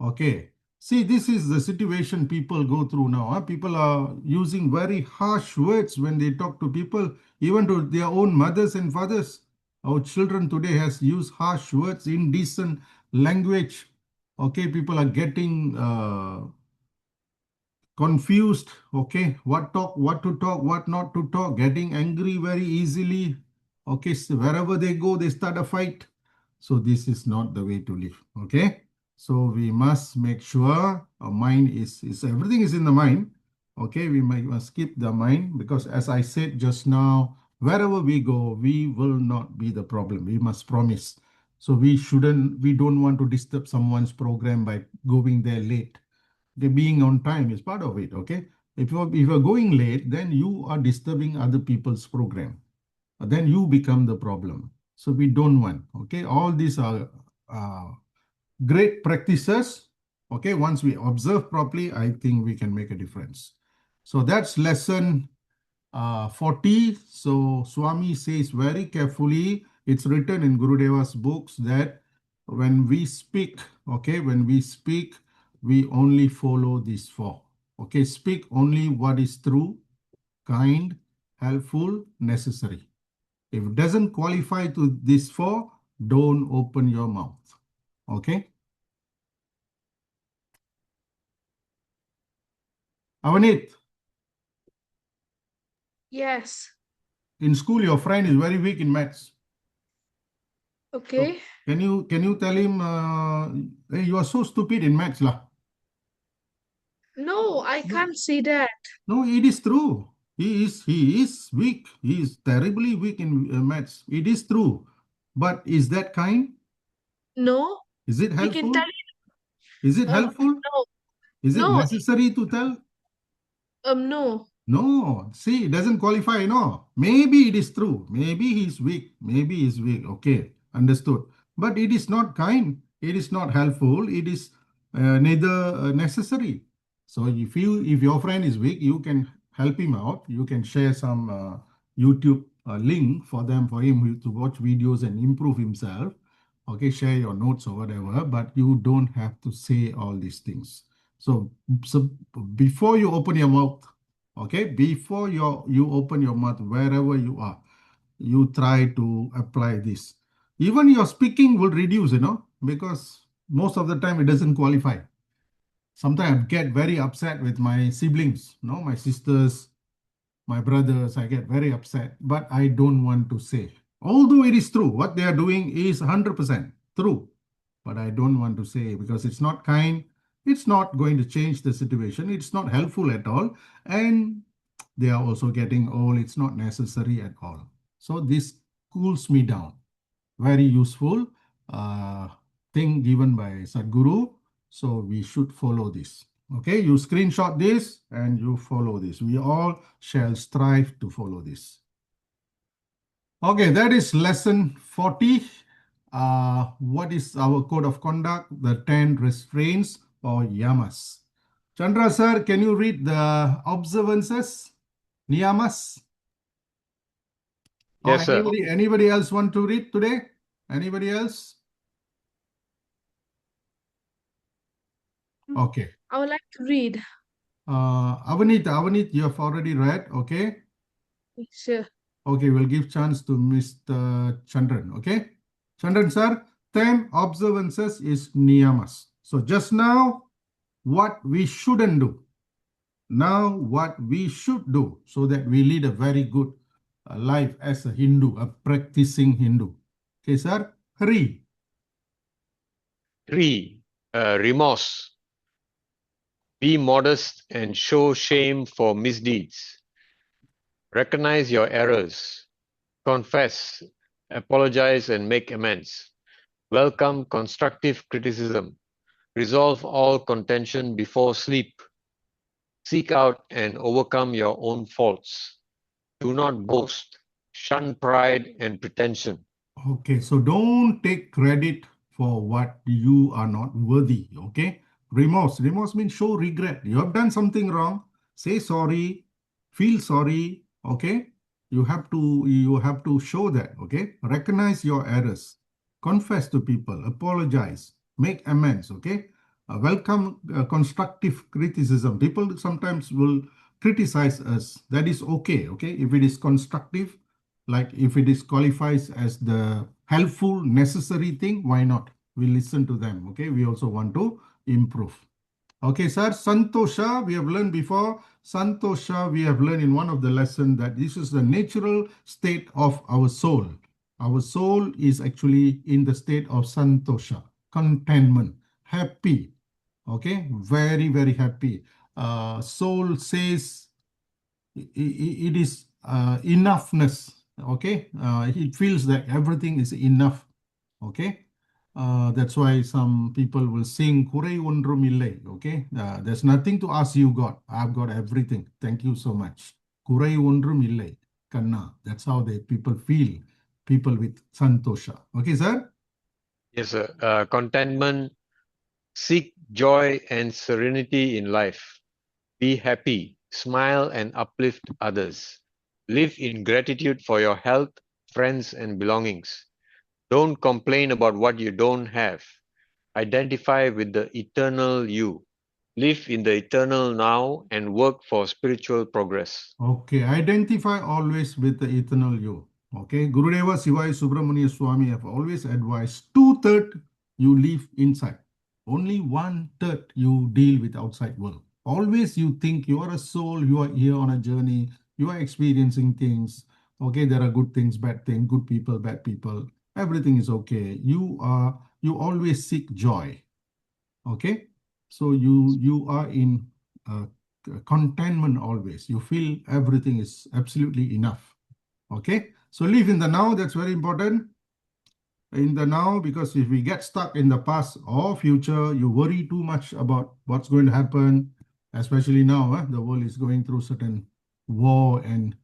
Okay. See, this is the situation people go through now. People are using very harsh words when they talk to people, even to their own mothers and fathers. Our children today has used harsh words, indecent language. Okay, people are getting confused. Okay, what talk, what to talk, what not to talk, getting angry very easily. Okay, so wherever they go, they start a fight. So this is not the way to live. Okay, so we must make sure our mind is everything is in the mind. Okay, we must keep the mind, because as I said just now, wherever we go, we will not be the problem. We must promise. So we don't want to disturb someone's program by going there late. The being on time is part of it. Okay, if you're going late, then you are disturbing other people's program. Then you become the problem. So we don't want. Okay, all these are uh, great practices. Okay, once we observe properly, I think we can make a difference. So that's lesson 40. So Swami says very carefully, it's written in Gurudeva's books that when we speak, okay, when we speak, we only follow these four. Okay, speak only what is true, kind, helpful, necessary. If it doesn't qualify to these four, don't open your mouth. Okay. Avanit, Yes. in school, your friend is very weak in maths. So Okay. can you tell him, hey, you are so stupid in maths, lah? No, I No, can't see that. no, it is true. He is weak. He is terribly weak in maths. It is true. But is that kind? No, Is it we can tell helpful? Is it helpful? no, Is it no, necessary to tell? no. No, see, it doesn't qualify, no. Maybe it is true. Maybe he's weak. Maybe he's weak. Okay, understood. But it is not kind. It is not helpful. It is neither necessary. So if your friend is weak, you can help him out. You can share some YouTube link for him to watch videos and improve himself. Okay, share your notes or whatever. But you don't have to say all these things. So before you open your mouth, okay, before you open your mouth wherever you are, you try to apply this. Even your speaking will reduce, because most of the time it doesn't qualify. Sometimes I get very upset with my siblings, my sisters, my brothers. I get very upset, but I don't want to say. Although it is true, what they are doing is 100% true, but I don't want to say because it's not kind. It's not going to change the situation. It's not helpful at all. And they are also getting old. It's not necessary at all. So this cools me down. Very useful uh, thing given by Sadhguru. So we should follow this. Okay, you screenshot this and you follow this. We all shall strive to follow this. Okay, that is lesson 40. What is our code of conduct? The 10 restraints or yamas. Chandra sir, can you read the observances? Niyamas? Or Yes, sir. anybody else want to read today? Anybody else? Okay. I would like to read. Avanit, you have already read, okay? Sure. Okay, we'll give chance to Mr. Chandran, okay? Chandran sir, 10 observances is niyamas. So just now, what we shouldn't do. Now, what we should do so that we lead a very good life as a Hindu, a practicing Hindu. Okay, sir? Read. 3. Remorse. Be modest and show shame for misdeeds. Recognize your errors. Confess, apologize, and make amends. Welcome constructive criticism. Resolve all contention before sleep. Seek out and overcome your own faults. Do not boast. Shun pride and pretension. Okay, so don't take credit for what you are not worthy. Okay, remorse means show regret. You have done something wrong, say sorry, feel sorry. Okay, you have to show that. Okay, recognize your errors, confess to people, apologize, make amends. Okay, welcome constructive criticism. People sometimes will criticize us. That is okay. Okay, if it is constructive, like if it is qualifies as the helpful necessary thing, why not? We listen to them. Okay, we also want to improve. Okay, sir. Santosha, we have learned before. Santosha, we have learned in one of the lessons that this is the natural state of our soul. Our soul is actually in the state of santosha, contentment, happy. Okay, very, very happy. Soul says it is enoughness. Okay, it feels that everything is enough. Okay, that's why some people will sing kurai ondrum illai. Okay, there's nothing to ask you, God. I've got everything, thank you so much. Kurai ondrum illai kanna. That's how they people feel, people with santosha. Okay, sir. Yes, sir. Contentment. Seek joy and serenity in life. Be happy. Smile and uplift others. Live in gratitude for your health, friends, and belongings. Don't complain about what you don't have. Identify with the eternal you. Live in the eternal now and work for spiritual progress. Okay, identify always with the eternal you. Okay, Gurudeva Siva Subramania Swami have always advised 2/3 you live inside, only 1/3 you deal with outside world. Always you think you are a soul, you are here on a journey, you are experiencing things. Okay, there are good things, bad things, good people, bad people. Everything is okay. You always seek joy. Okay, so you are in uh, contentment always. You feel everything is absolutely enough. Okay, so live in the now. That's very important, in the now, because if we get stuck in the past or future, you worry too much about what's going to happen, especially now. The world is going through certain war, and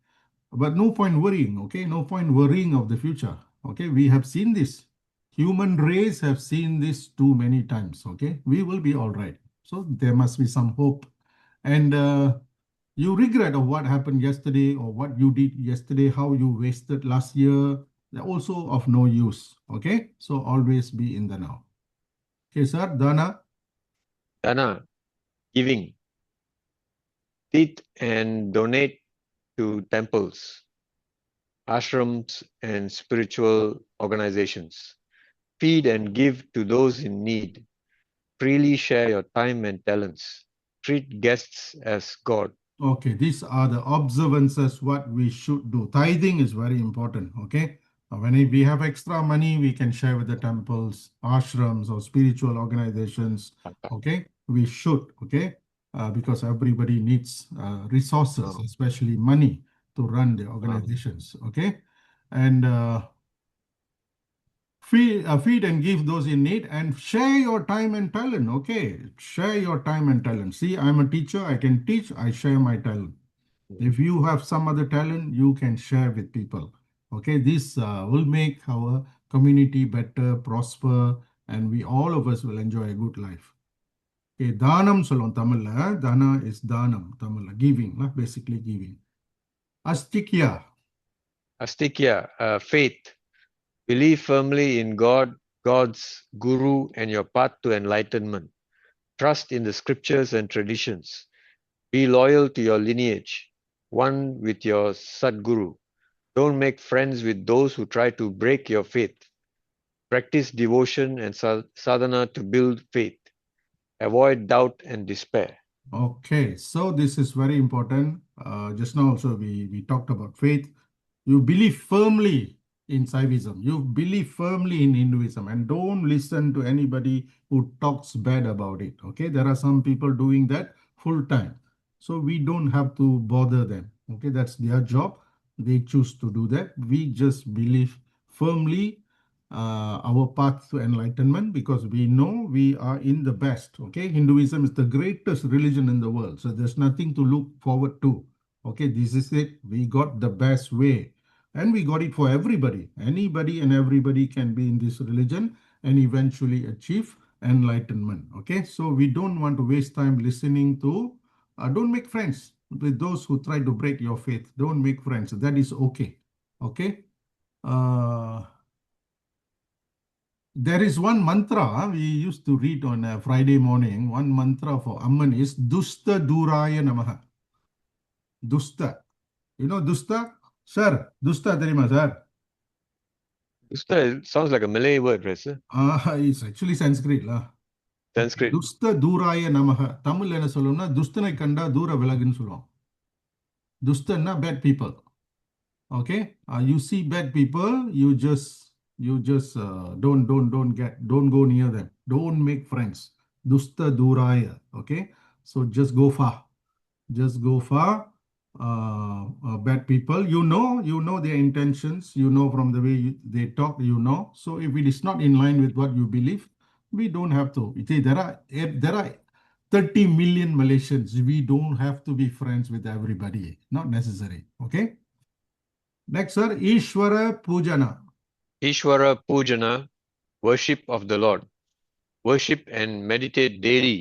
but no point worrying. Okay, no point worrying of the future. Okay, we have seen this. Human race have seen this too many times. Okay, we will be all right. So there must be some hope, and you regret of what happened yesterday or what you did yesterday, how you wasted last year, they're also of no use. Okay, so always be in the now. Okay, sir. Dana. Dana, giving. Teach and donate to temples, ashrams, and spiritual organizations. Feed and give to those in need. Freely share your time and talents. Treat guests as God. Okay, these are the observances what we should do. Tithing is very important. Okay, when we have extra money, we can share with the temples, ashrams, or spiritual organizations. Okay, we should. Okay, because everybody needs resources, especially money, to run the organizations. Okay, and feed and give those in need, and share your time and talent. Okay, share your time and talent. See, I'm a teacher. I can teach. I share my talent. If you have some other talent, you can share with people. Okay, this will make our community better, prosper, and we all of us will enjoy a good life. Okay, தானம் சொல்லுவோம் தமிழ்ல. Dana is தானம் தமிழ்ல, giving, basically giving. Astikya. Astikya, faith. Believe firmly in God, God's guru, and your path to enlightenment. Trust in the scriptures and traditions. Be loyal to your lineage, one with your Sadguru. Don't make friends with those who try to break your faith. Practice devotion and sadhana to build faith. Avoid doubt and despair. Okay, so this is very important. Just now also we talked about faith. You believe firmly in Saivism. You believe firmly in Hinduism, and don't listen to anybody who talks bad about it. Okay, there are some people doing that full time. So we don't have to bother them. Okay, that's their job. They choose to do that. We just believe firmly our path to enlightenment, because we know we are in the best. Okay, Hinduism is the greatest religion in the world. So there's nothing to look forward to. Okay, this is it. We got the best way. And we got it for everybody. Anybody and everybody can be in this religion and eventually achieve enlightenment. Okay, so we don't want to waste time listening to, don't make friends with those who try to break your faith. Don't make friends. That is okay. Okay. There is one mantra we used to read on a Friday morning. One mantra for Amman is Dusta Duraya Namaha. Dusta. You know Dusta? Sir, Dusta தெரியுமா sir? Dusta sounds like a Malay word, right, sir? It's actually Sanskrit lah. Sanskrit. துஸ்த தூராய நமக. தமிழ் என்ன சொல்லணும்னா துஸ்தனை கண்டா தூர விலகுன்னு சொல்லுவோம். துஸ்தன்னா bad people. Okay, you see bad people, don't go near them. Don't make friends. Dusta duraya. Okay, so just go far. Just go far. Bad people, you know their intentions. You know from the way they talk. You know. So if it is not in line with what you believe, we don't have to. See, there are 30 million Malaysians. We don't have to be friends with everybody. Not necessary. Okay. Next, sir, Ishwara Pujana. Ishwara Pujana, worship of the Lord. Worship and meditate daily.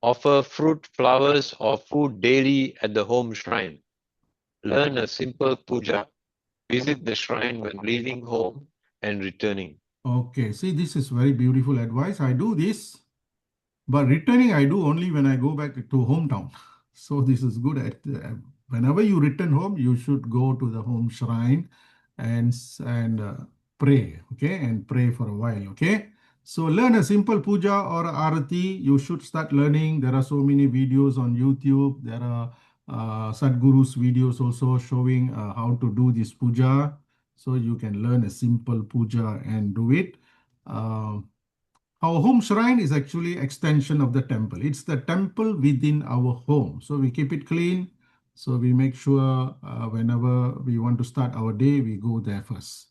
Offer fruit, flowers, or food daily at the home shrine. Learn a simple puja. Visit the shrine when leaving home and returning. Okay, see, this is very beautiful advice. I do this, but returning I do only when I go back to hometown. So this is good. Whenever you return home, you should go to the home shrine and pray. Okay, and pray for a while. Okay. So learn a simple puja or arati. You should start learning. There are so many videos on YouTube. There are Sadhguru's videos also showing how to do this puja. So you can learn a simple puja and do it. Uh, our home shrine is actually extension of the temple. It's the temple within our home. So we keep it clean. So we make sure whenever we want to start our day, we go there first.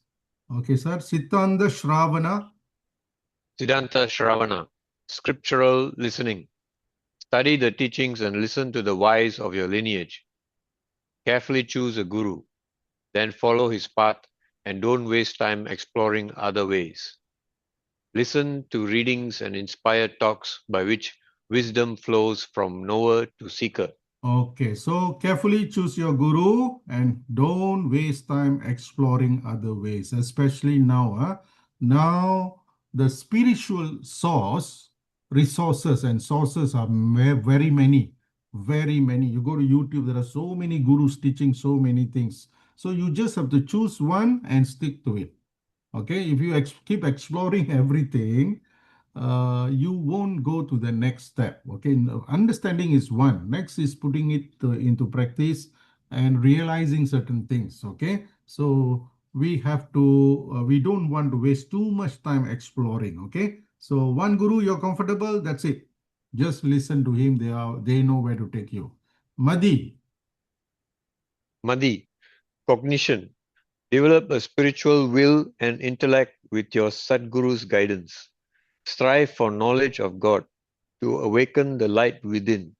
Okay, sir. Siddhanta Shravana. Siddhanta Shravana, scriptural listening. Study the teachings and listen to the wise of your lineage. Carefully choose a guru, then follow his path and don't waste time exploring other ways. Listen to readings and inspired talks by which wisdom flows from knower to seeker. Okay, so carefully choose your guru and don't waste time exploring other ways, especially now. Now, the spiritual resources and sources are very many, very many. You go to YouTube, there are so many gurus teaching so many things. So you just have to choose one and stick to it. Okay, if you keep exploring everything, you won't go to the next step. Okay, understanding is one. Next is putting it into practice and realizing certain things. Okay, so we don't want to waste too much time exploring. Okay, so one guru, you're comfortable, that's it. Just listen to him. They know where to take you. Madi. Madi, cognition. Develop a spiritual will and intellect with your Sadguru's guidance. Strive for knowledge of God to awaken the light within.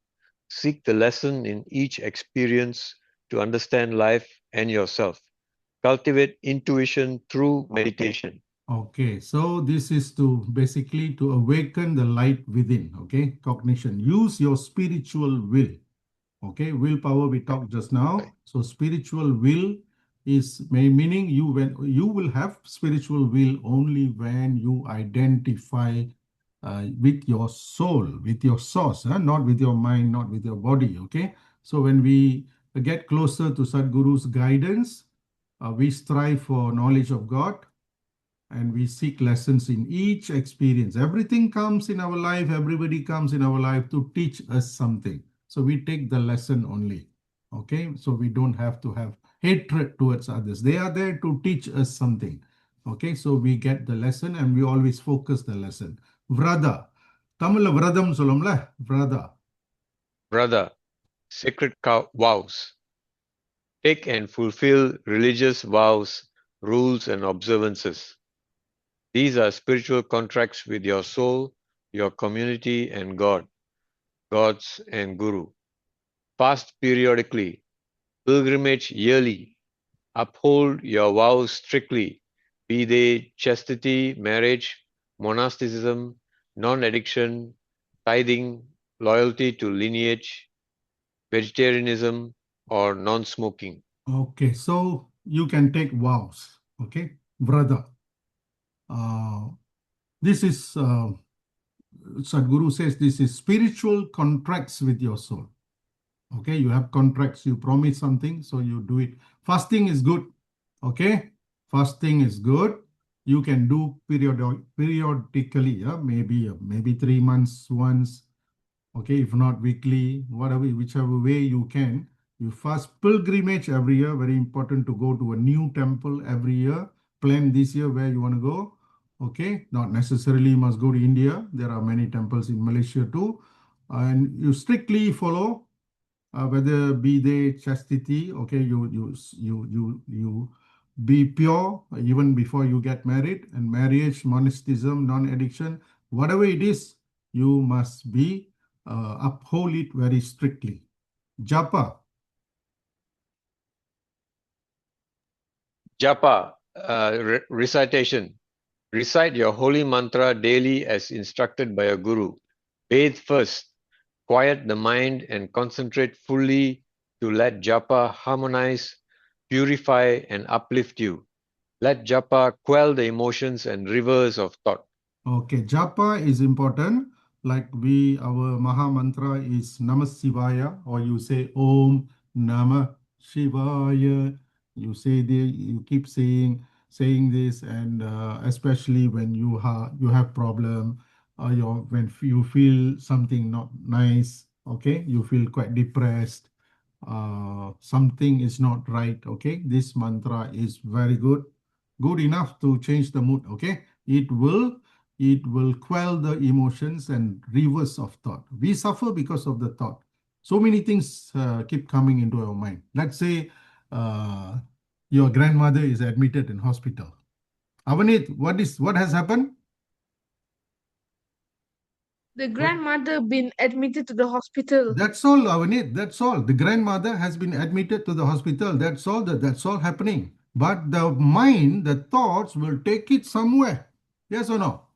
Seek the lesson in each experience to understand life and yourself. Cultivate intuition through meditation. Okay, so this is to basically to awaken the light within. Okay, cognition. Use your spiritual will. Okay, willpower we talked just now. So spiritual will is meaning when you will have spiritual will only when you identify with your soul, with your source, not with your mind, not with your body. Okay, so when we get closer to Sadhguru's guidance, we strive for knowledge of God and we seek lessons in each experience. Everything comes in our life, everybody comes in our life to teach us something. So we take the lesson only. Okay, so we don't have to have hatred towards others. They are there to teach us something. Okay, so we get the lesson and we always focus the lesson. Vrada. Tamil vradam solomla. Vrada. Brother, sacred vows. Take and fulfill religious vows, rules, and observances. These are spiritual contracts with your soul, your community, and God, gods, and Guru. Fast periodically, pilgrimage yearly. Uphold your vows strictly, be they chastity, marriage, monasticism, non-addiction, tithing, loyalty to lineage, vegetarianism, or non-smoking. Okay, so you can take vows. Okay, vrada. Uh, this is Sadhguru says this is spiritual contracts with your soul. Okay, you have contracts, you promise something, so you do it. Fasting is good. Okay, fasting is good. You can do periodically, yeah, maybe 3 months once. Okay, if not weekly, whatever, whichever way you can. You fast pilgrimage every year. Very important to go to a new temple every year. Plan this year where you want to go. Okay, not necessarily you must go to India. There are many temples in Malaysia too. And you strictly follow whether be they chastity, okay, you be pure even before you get married, and marriage, monasticism, non-addiction, whatever it is, you must be uphold it very strictly. Japa. Japa, recitation. Recite your holy mantra daily as instructed by a guru. Bathe first. Quiet the mind and concentrate fully to let japa harmonize, purify, and uplift you. Let japa quell the emotions and rivers of thought. Okay, japa is important. Like our Maha Mantra is Namah Shivaya, or you say Om Namah Shivaya. You keep saying saying this, and especially when you have problem, when you feel something not nice, okay, you feel quite depressed, something is not right, okay, this mantra is very good enough to change the mood, okay. It will quell the emotions and reverse of thought. We suffer because of the thought. So many things keep coming into our mind. Let's say uh, your grandmother is admitted in hospital. Avanit, what has happened? The What? grandmother been admitted to the hospital. That's all, Avanit. That's all. The grandmother has been admitted to the hospital. That's all happening. But the mind, the thoughts will take it somewhere. Yes or no?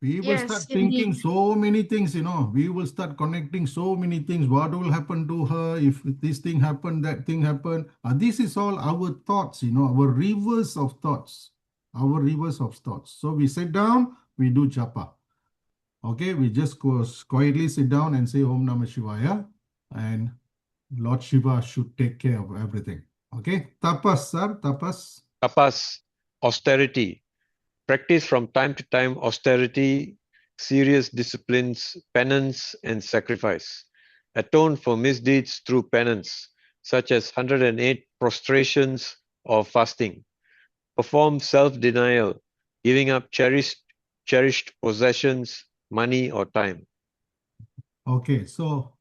We will Yes, start thinking indeed. so many things, we will start connecting so many things. What will happen to her if this thing happened, that thing happened? This is all our thoughts, our reverse of thoughts. Our reverse of thoughts. So we sit down, we do japa. Okay, we just go quietly sit down and say Om Namah Shivaya, and Lord Shiva should take care of everything. Okay, tapas, sir, tapas. Tapas, austerity. Practice from time to time austerity, serious disciplines, penance, and sacrifice. Atone for misdeeds through penance, such as 108 prostrations or fasting. Perform self-denial, giving up cherished possessions, money, or time. Okay, so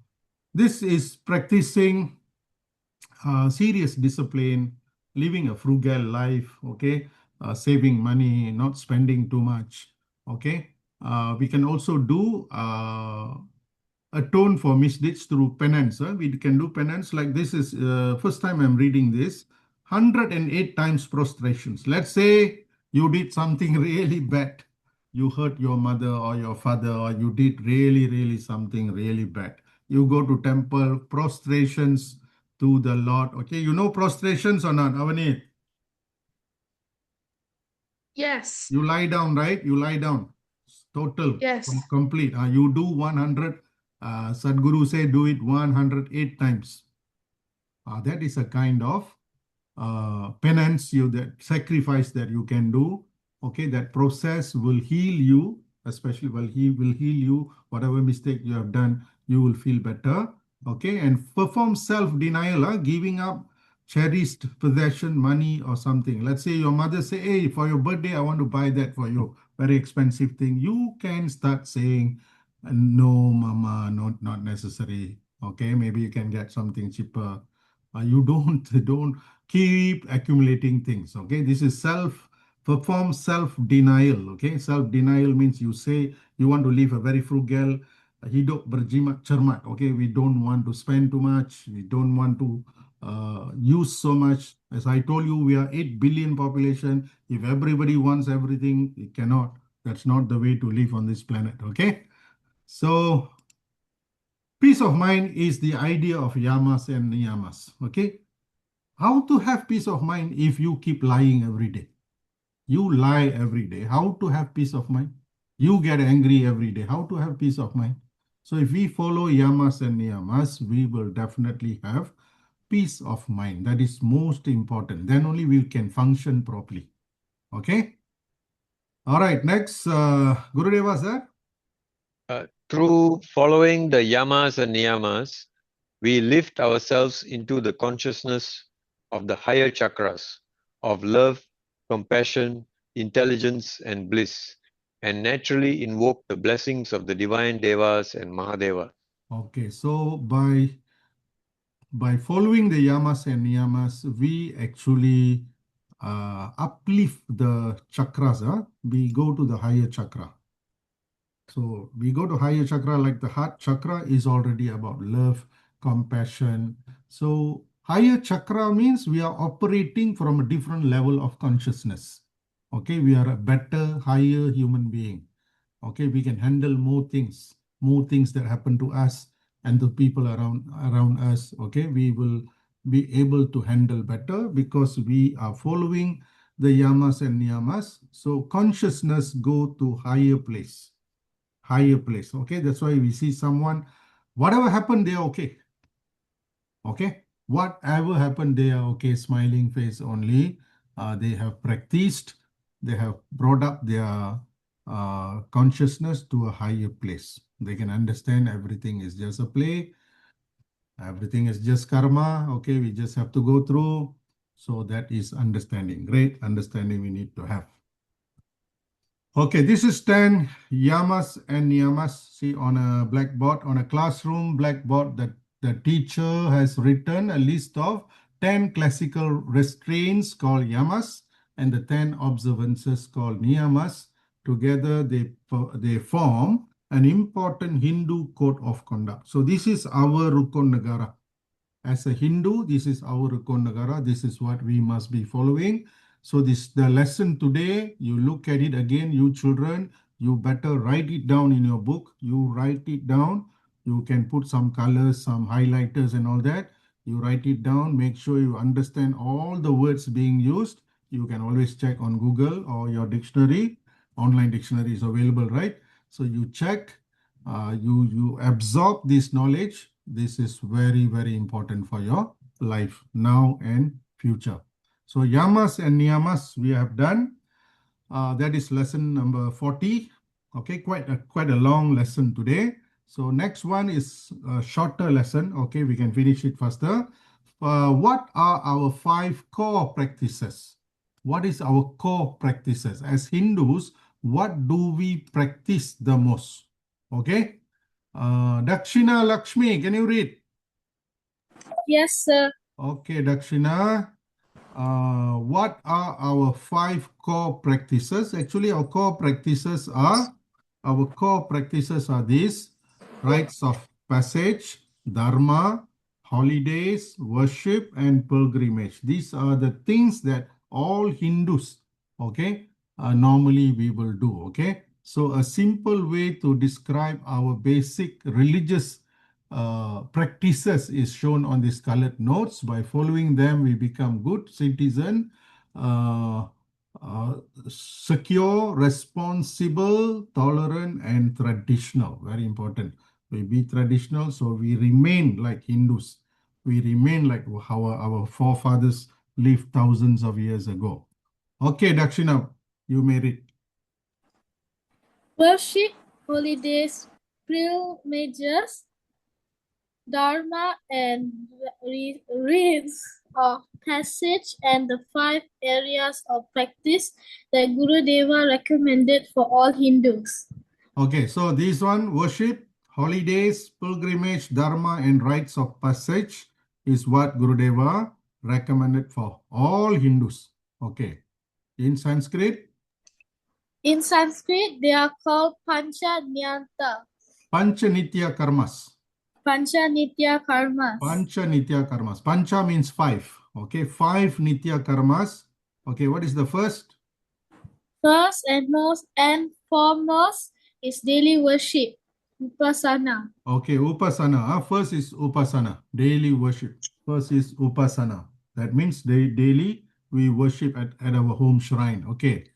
this is practicing serious discipline, living a frugal life, okay, saving money, not spending too much, okay. We can also do atone for misdeeds through penance. We can do penance like this is first time I'm reading this. 108 times prostrations. Let's say you did something really bad. You hurt your mother or your father, or you did really something really bad. You go to temple, prostrations to the Lord. Okay, you know prostrations or not, Avanit? Yes, You lie down, right? You lie down. Total, yes. complete. You do 100. Sadhguru say do it 108 times. That is a kind of penance, that sacrifice that you can do. Okay, that process will heal you, especially well, he will heal you. Whatever mistake you have done, you will feel better. Okay, and perform self-denial, giving up cherished possession, money or something. Let's say your mother say, hey, for your birthday, I want to buy that for you. Very expensive thing. You can start saying, no, mama, not necessary. Okay, maybe you can get something cheaper. You don't keep accumulating things. Okay, this is perform self-denial. Okay, self-denial means you say you want to live a very frugal, hidup berjimat cermat. Okay, we don't want to spend too much, we don't want to use so much. As I told you, we are 8 billion population. If everybody wants everything, it cannot. That's not the way to live on this planet. Okay, so peace of mind is the idea of yamas and niyamas. Okay, how to have peace of mind if you keep lying every day? You lie every day. How to have peace of mind? You get angry every day. How to have peace of mind? So if we follow yamas and niyamas, we will definitely have peace of mind. That is most important. Then only we can function properly. Okay. All right. Next, Gurudeva sir. Through following the yamas and niyamas, we lift ourselves into the consciousness of the higher chakras of love, compassion, intelligence, and bliss, and naturally invoke the blessings of the divine devas and Mahadeva. Okay. So by following the yamas and niyamas, we actually uplift the chakras. We go to the higher chakra. So we go to higher chakra, like the heart chakra is already about love, compassion. So higher chakra means we are operating from a different level of consciousness. Okay, we are a better, higher human being. Okay, we can handle more things that happen to us and the people around us. Okay, we will be able to handle better because we are following the yamas and niyamas. So consciousness go to higher place, higher place. Okay, that's why we see someone, whatever happened, they are okay. Okay, whatever happened, they are okay, smiling face only. They have practiced, they have brought up their consciousness to a higher place. They can understand everything is just a play, everything is just karma. Okay, we just have to go through. So that is understanding, great understanding we need to have. Okay, this is 10 Yamas and Niyamas. See, on a blackboard, on a classroom blackboard, that the teacher has written a list of 10 classical restraints called Yamas and the 10 observances called Niyamas. Together, they form an important Hindu code of conduct. So this is our Rukun Nagara. As a Hindu, this is our Rukun Nagara. This is what we must be following. So this the lesson today. You look at it again, you children. You better write it down in your book. You write it down. You can put some colors, some highlighters and all that. You write it down. Make sure you understand all the words being used. You can always check on Google or your dictionary. Online dictionary is available, right? So you check, you absorb this knowledge. This is very, very important for your life now and future. So Yamas and Niyamas we have done. That is lesson number 40. Okay, quite a long lesson today. So next one is a shorter lesson. Okay, we can finish it faster. What are our 5 core practices? What is our core practices? As Hindus, what do we practice the most? Okay. Dakshina Lakshmi, can you read? Yes, sir. Okay, Dakshina. What are our 5 core practices? Actually, our core practices are these: rites of passage, dharma, holidays, worship, and pilgrimage. These are the things that all Hindus, okay, normally we will do. Okay, so a simple way to describe our basic religious practices is shown on these colored notes. By following them, we become good citizen, uh, uh, secure, responsible, tolerant, and traditional. Very important. We be traditional, so we remain like Hindus. We remain like how our forefathers lived thousands of years ago. Okay, Dakshina, you may read. Worship, holidays, pilgrimages, dharma, and rites of passage, and the 5 areas of practice that Guru Deva recommended for all Hindus. Okay, so this one, worship, holidays, pilgrimage, dharma, and rites of passage is what Gurudeva recommended for all Hindus. Okay. In Sanskrit, In Sanskrit, they are called Pancha Nyanta, Pancha Nitya Karmas. Pancha Nitya Karmas. Pancha Nitya Karmas. Pancha means 5. Okay, 5 Nitya Karmas. Okay, what is the first? First and foremost is daily worship, Upasana. Okay, Upasana. First is Upasana, daily worship. First is Upasana. That means daily we worship at our home shrine. Okay.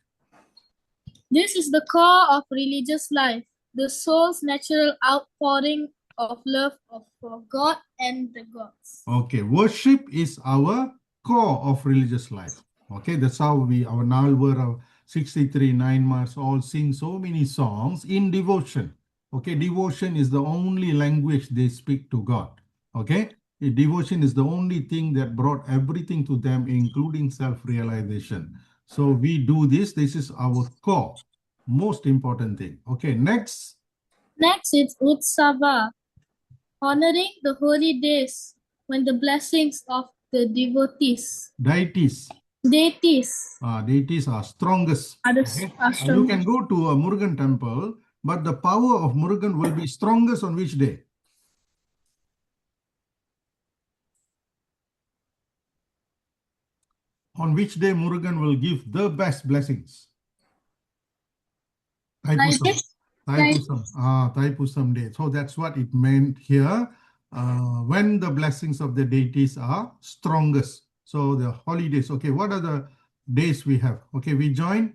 This is the core of religious life, the soul's natural outpouring of love for God and the gods. Okay, worship is our core of religious life. Okay, that's how our Nalvar, 63 Niyamas all sing so many songs in devotion. Okay, devotion is the only language they speak to God. Okay, devotion is the only thing that brought everything to them, including self-realization. So we do this. This is our core, most important thing. Okay, next. Next is Utsava, honoring the holy days when the blessings of the devotees, Deities. deities, Deities are strongest. others Okay? are You strong. can go to a Murugan temple, but the power of Murugan will be strongest on which day? On which day Murugan will give the best blessings? Thaipusam. Thaipusam. Thaipusam day. So that's what it meant here. When the blessings of the deities are strongest. So the holidays. Okay, what are the days we have? Okay, we join.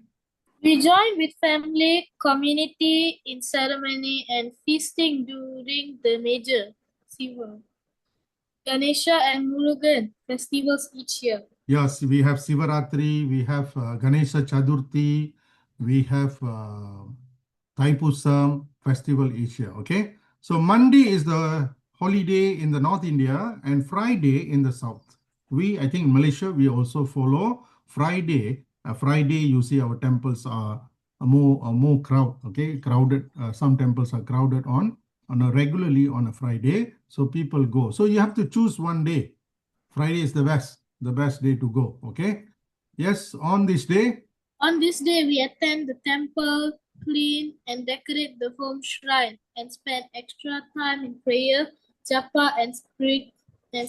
We join with family, community in ceremony and feasting during the major Siva, Ganesha and Murugan festivals each year. Yes, we have Sivaratri, we have Ganesha Chaturthi, we have Thaipusam festival each year. Okay, so Monday is the holiday in the North India and Friday in the South. I think in Malaysia, we also follow Friday. Friday, you see our temples are more crowded. Some temples are crowded on a regularly on a Friday, so people go. So you have to choose one day. Friday is the best day to go. Okay. Yes, on this day. On this day, we attend the temple, clean and decorate the home shrine, and spend extra time in prayer, japa, and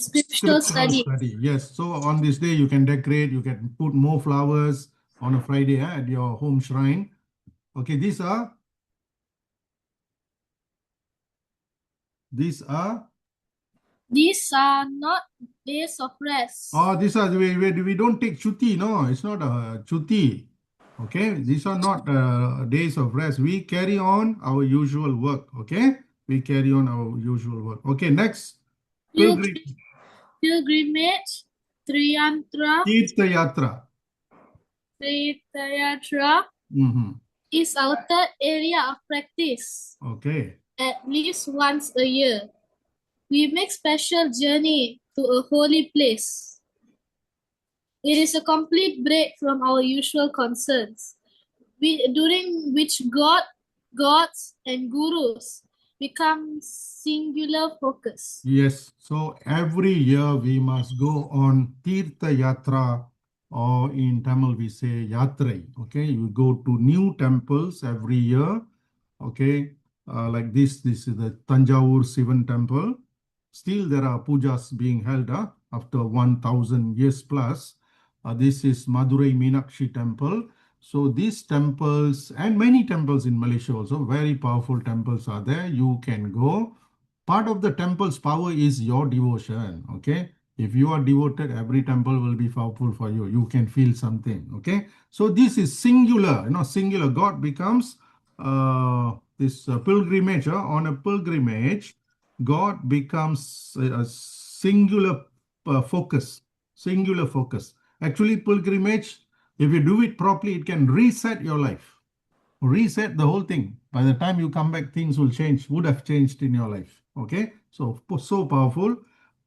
scriptural study. Yes. So on this day, you can decorate, you can put more flowers on a Friday at your home shrine. Okay, these are These are not days of rest. these are we don't take chuti. No, it's not a chuti. Okay, these are not days of rest. We carry on our usual work. Okay, we carry on our usual work. Okay, next. Pilgrimage, Triyantra, Tirtha Yatra. Is our third area of practice. Okay. At least once a year, we make special journey to a holy place. It is a complete break from our usual concerns, during which gods, and gurus become singular focus. Yes, so every year we must go on Tirtha Yatra, or in Tamil we say Yatrai. Okay, you go to new temples every year. Okay, like this is the Tanjavur Sivan temple. Still there are pujas being held after 1000 years plus. This is Madurai Meenakshi temple. So these temples and many temples in Malaysia also, very powerful temples are there. You can go. Part of the temple's power is your devotion. Okay, if you are devoted, every temple will be powerful for you. You can feel something. Okay, so this is singular. Singular. God becomes this pilgrimage. On a pilgrimage, God becomes a singular focus. Singular focus. Actually, pilgrimage, if you do it properly, it can reset your life. Reset the whole thing. By the time you come back, things will change, would have changed in your life. Okay, so powerful.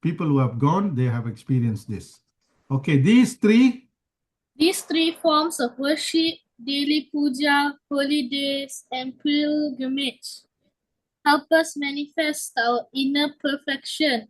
People who have gone, they have experienced this. Okay, these three forms of worship, daily puja, holy days, and pilgrimage, help us manifest our inner perfection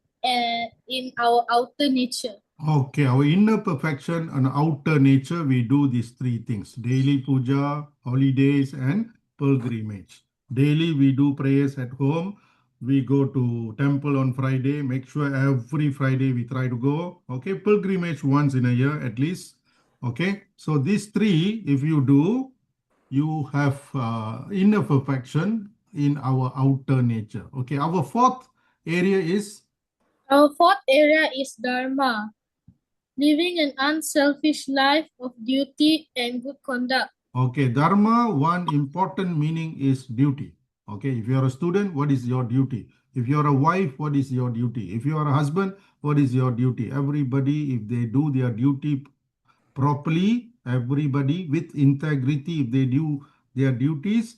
in our outer nature. Okay, our inner perfection and outer nature, we do these three things: daily puja, holidays, and pilgrimage. Daily we do prayers at home. We go to temple on Friday. Make sure every Friday we try to go. Okay, pilgrimage once in a year at least. Okay, so these three, if you do, you have inner perfection in our outer nature. Okay, our fourth area is Dharma, living an unselfish life of duty and good conduct. okay, Dharma, one important meaning is duty. Okay, if you are a student, what is your duty? If you are a wife, what is your duty? If you are a husband, what is your duty? Everybody, if they do their duty properly, everybody with integrity, if they do their duties,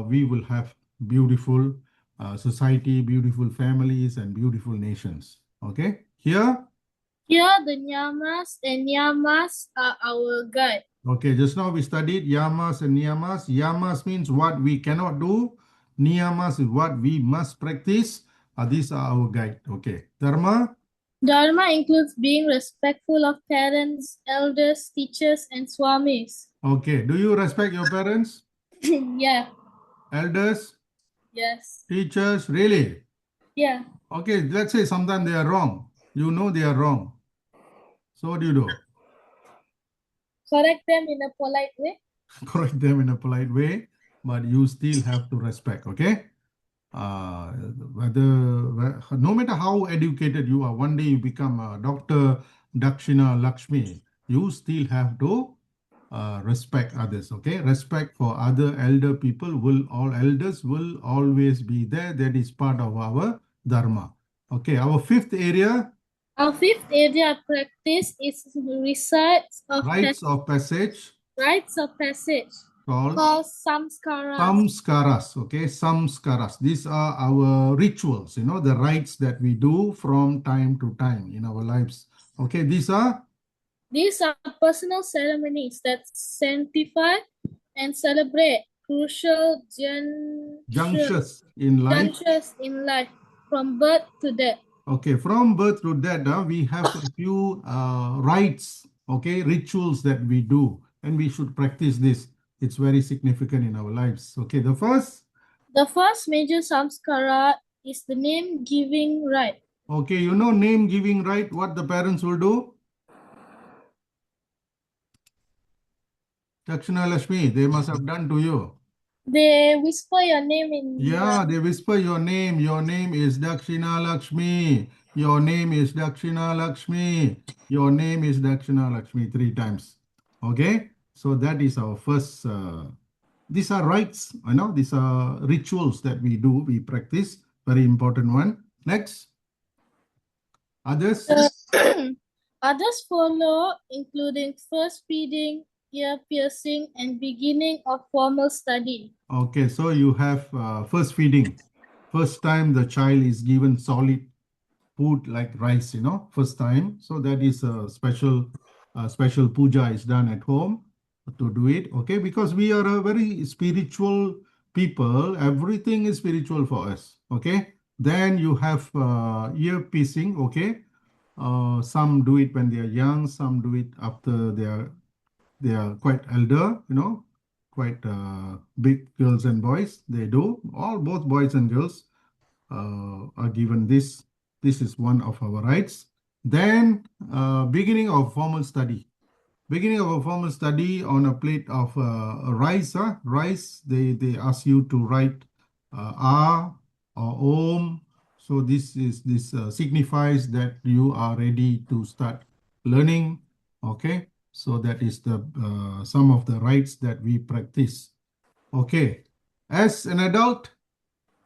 we will have beautiful society, beautiful families, and beautiful nations. Okay, here the Yamas and Niyamas are our guide. Okay, just now we studied Yamas and Niyamas. Yamas means what we cannot do. Niyamas is what we must practice. These are our guide. Okay. Dharma? Dharma includes being respectful of parents, elders, teachers, and swamis. Okay. Do you respect your parents? Yeah. Elders? Yes. Teachers? Really? Yeah. Okay, let's say sometimes they are wrong. You know they are wrong. So what do you do? Correct them in a polite way. Correct them in a polite way, but you still have to respect, okay? No matter how educated you are, one day you become a Dr. Dakshina Lakshmi, you still have to respect others, okay? Respect for other elder people elders will always be there. That is part of our dharma. Okay, our fifth area. Our fifth area of practice is Rites of passage rites of passage called called samskaras. samskaras. Okay, samskaras. These are our rituals, the rites that we do from time to time in our lives. Okay, these are personal ceremonies that sanctify and celebrate crucial junctures in life. junctures in life from birth to death. Okay, from birth to death, we have a few rites, okay, rituals that we do, and we should practice this. It's very significant in our lives. Okay, The first major samskara is the name giving rite. Okay, name giving rite, what the parents will do? Dakshina Lashmi, they must have done to you. They whisper your name in Yeah, they whisper your name. Your name is Dakshina Lakshmi. Your name is Dakshina Lakshmi. Your name is Dakshina Lakshmi 3 times. Okay, so that is our first. These are rites, these are rituals that we do, we practice. Very important one. Next, others. Others follow, including first feeding, ear piercing, and beginning of formal study. Okay, so you have first feeding. First time the child is given solid food like rice, first time. So that is a special puja is done at home to do it. Okay, because we are a very spiritual people. Everything is spiritual for us. Okay, then you have ear piercing. Okay, some do it when they are young. Some do it after they are quite elder. Quite big girls and boys. They do both boys and girls are given this. This is one of our rights. Then beginning of formal study. Beginning of a formal study on a plate of rice. Rice, they ask you to write or Om. So this signifies that you are ready to start learning. Okay, so that is the some of the rights that we practice. Okay, as an adult,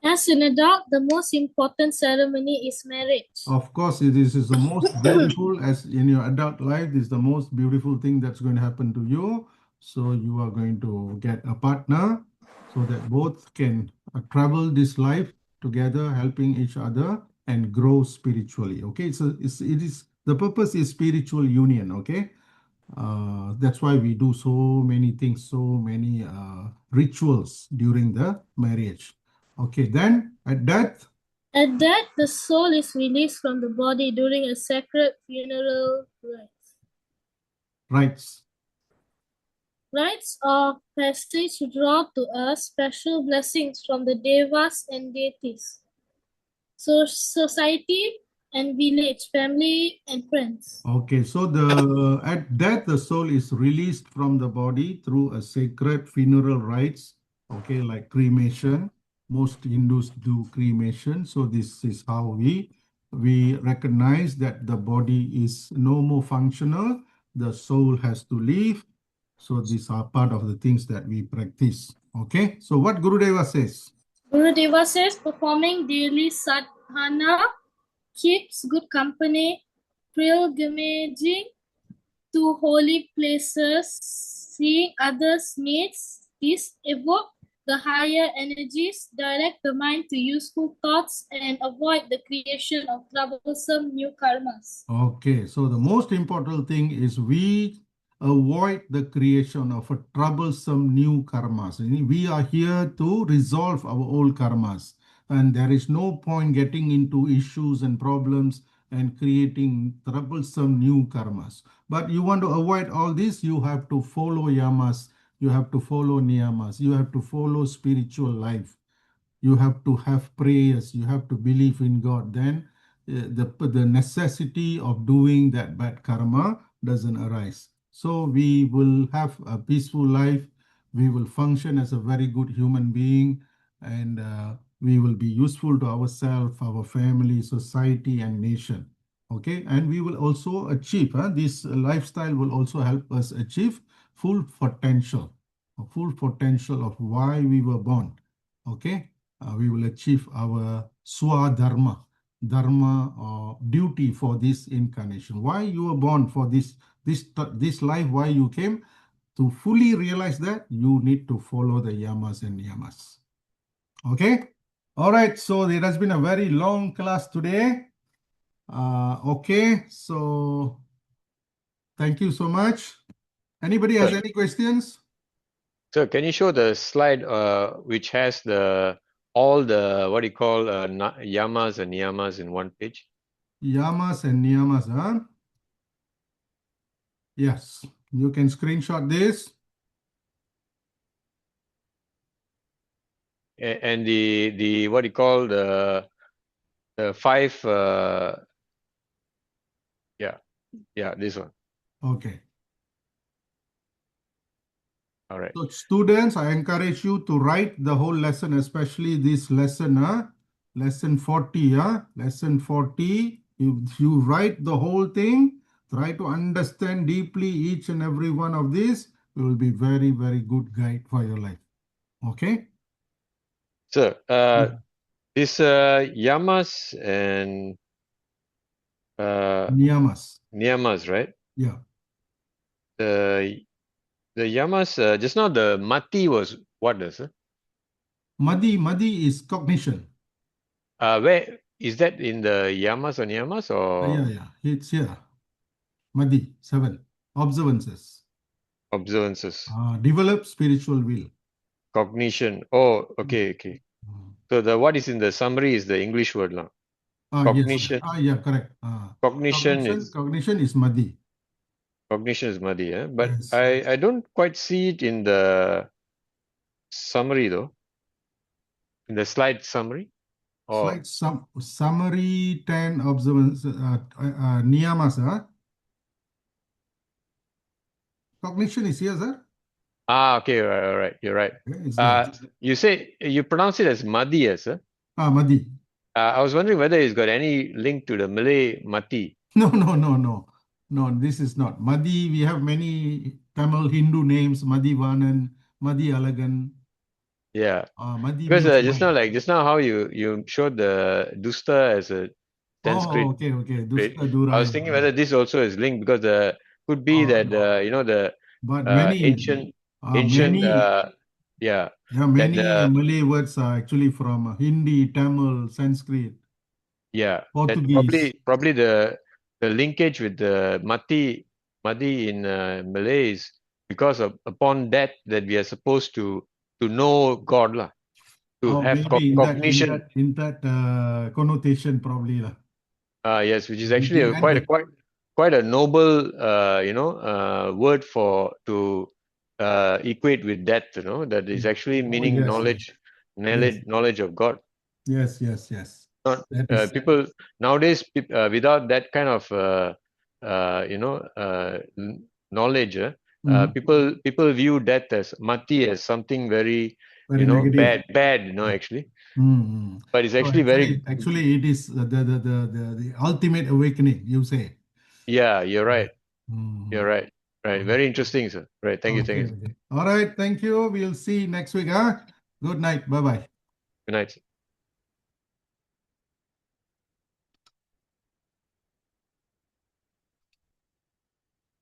the most important ceremony is marriage. of course, this is the most beautiful, as in your adult life, this is the most beautiful thing that's going to happen to you. So you are going to get a partner so that both can travel this life together, helping each other and grow spiritually. Okay, so it is the purpose is spiritual union. Okay, that's why we do so many things, so many rituals during the marriage. Okay, then at death. At death, the soul is released from the body during a sacred funeral Rites. Rites of passage draw to us special blessings from the devas and deities. So society and village, family and friends. Okay, so at death the soul is released from the body through a sacred funeral rites. Okay, like cremation. Most Hindus do cremation. So this is how we recognize that the body is no more functional. The soul has to leave. So these are part of the things that we practice. Okay, so what Gurudeva says? Gurudeva says performing daily sadhana keeps good company, pilgrimaging to holy places, seeing others' needs, this evoke the higher energies, direct the mind to useful thoughts, and avoid the creation of troublesome new karmas. Okay, so the most important thing is we avoid the creation of a troublesome new karmas. We are here to resolve our old karmas, and there is no point getting into issues and problems and creating troublesome new karmas. But you want to avoid all this, you have to follow yamas, you have to follow niyamas, you have to follow spiritual life. You have to have prayers, you have to believe in God. Then the necessity of doing that bad karma doesn't arise. So we will have a peaceful life, we will function as a very good human being, and we will be useful to ourselves, our family, society, and nation. Okay, and we will also achieve, this lifestyle will also help us achieve full potential, a full potential of why we were born. Okay, we will achieve our swadharma, dharma duty for this incarnation. Why you were born for this life, why you came. To fully realize that, you need to follow the yamas and niyamas. Okay? All right, so it has been a very long class today. Okay, so thank you so much. Anybody has any questions? So can you show the slide which has all the what do you call yamas and niyamas in one page? Yamas and niyamas, huh? Yes, you can screenshot this. And the what do you call the five yeah, this one. Okay. All right. So students, I encourage you to write the whole lesson, especially this lesson, lesson 40. Lesson 40. If you write the whole thing, try to understand deeply each and every one of these. It will be very, very good guide for your life. Okay? So Yeah. this yamas and Niyamas. niyamas, right? Yeah. The yamas just now the mati was what does Madi is cognition. where is that in the yamas or niyamas or Yeah. It's here. Madi, 7. Observances. observances? Develop spiritual will. Cognition. Oh, okay. So the what is in the summary is the English word now. Yes. Cognition. Yeah, correct. Cognition is Cognition is Madi. muddy, but Yes. I don't quite see it in the summary though. In the slide summary. Or Slide summary 10 observance niyamas. Cognition is here, sir. okay, all right, you're right. Okay, it's there. You say you pronounce it as madi, yes, sir? Madi. I was wondering whether it's got any link to the Malay mati. No. No, this is not. Madi, we have many Tamil Hindu names. Madi Vanan, Madi Alagan. Yeah. Madi Because means just now how you showed the dusta as a Sanskrit. okay. Right. Dusta Dura. I was thinking whether this also is linked because could be that No. the But many ancient Yeah, that many Malay words are actually from Hindi, Tamil, Sanskrit, that Portuguese. probably the linkage with the mati in Malay is because of upon that we are supposed to know God lah, to have Maybe cognition. in that connotation, probably lah. Yes, which is With actually the end, quite a noble word for to equate with death, that is actually meaning yes. knowledge of God. Yes. Not That is people nowadays without that kind of knowledge, people view death as mati as something very very negative. bad actually. Mm-hmm. But it's actually very Actually, it is the ultimate awakening, you say. yeah, you're right. Mm-hmm. You're right. Very interesting, sir. Right. Thank you. Okay. All right. Thank you. We'll see you next week. Good night. Bye-bye. Good night.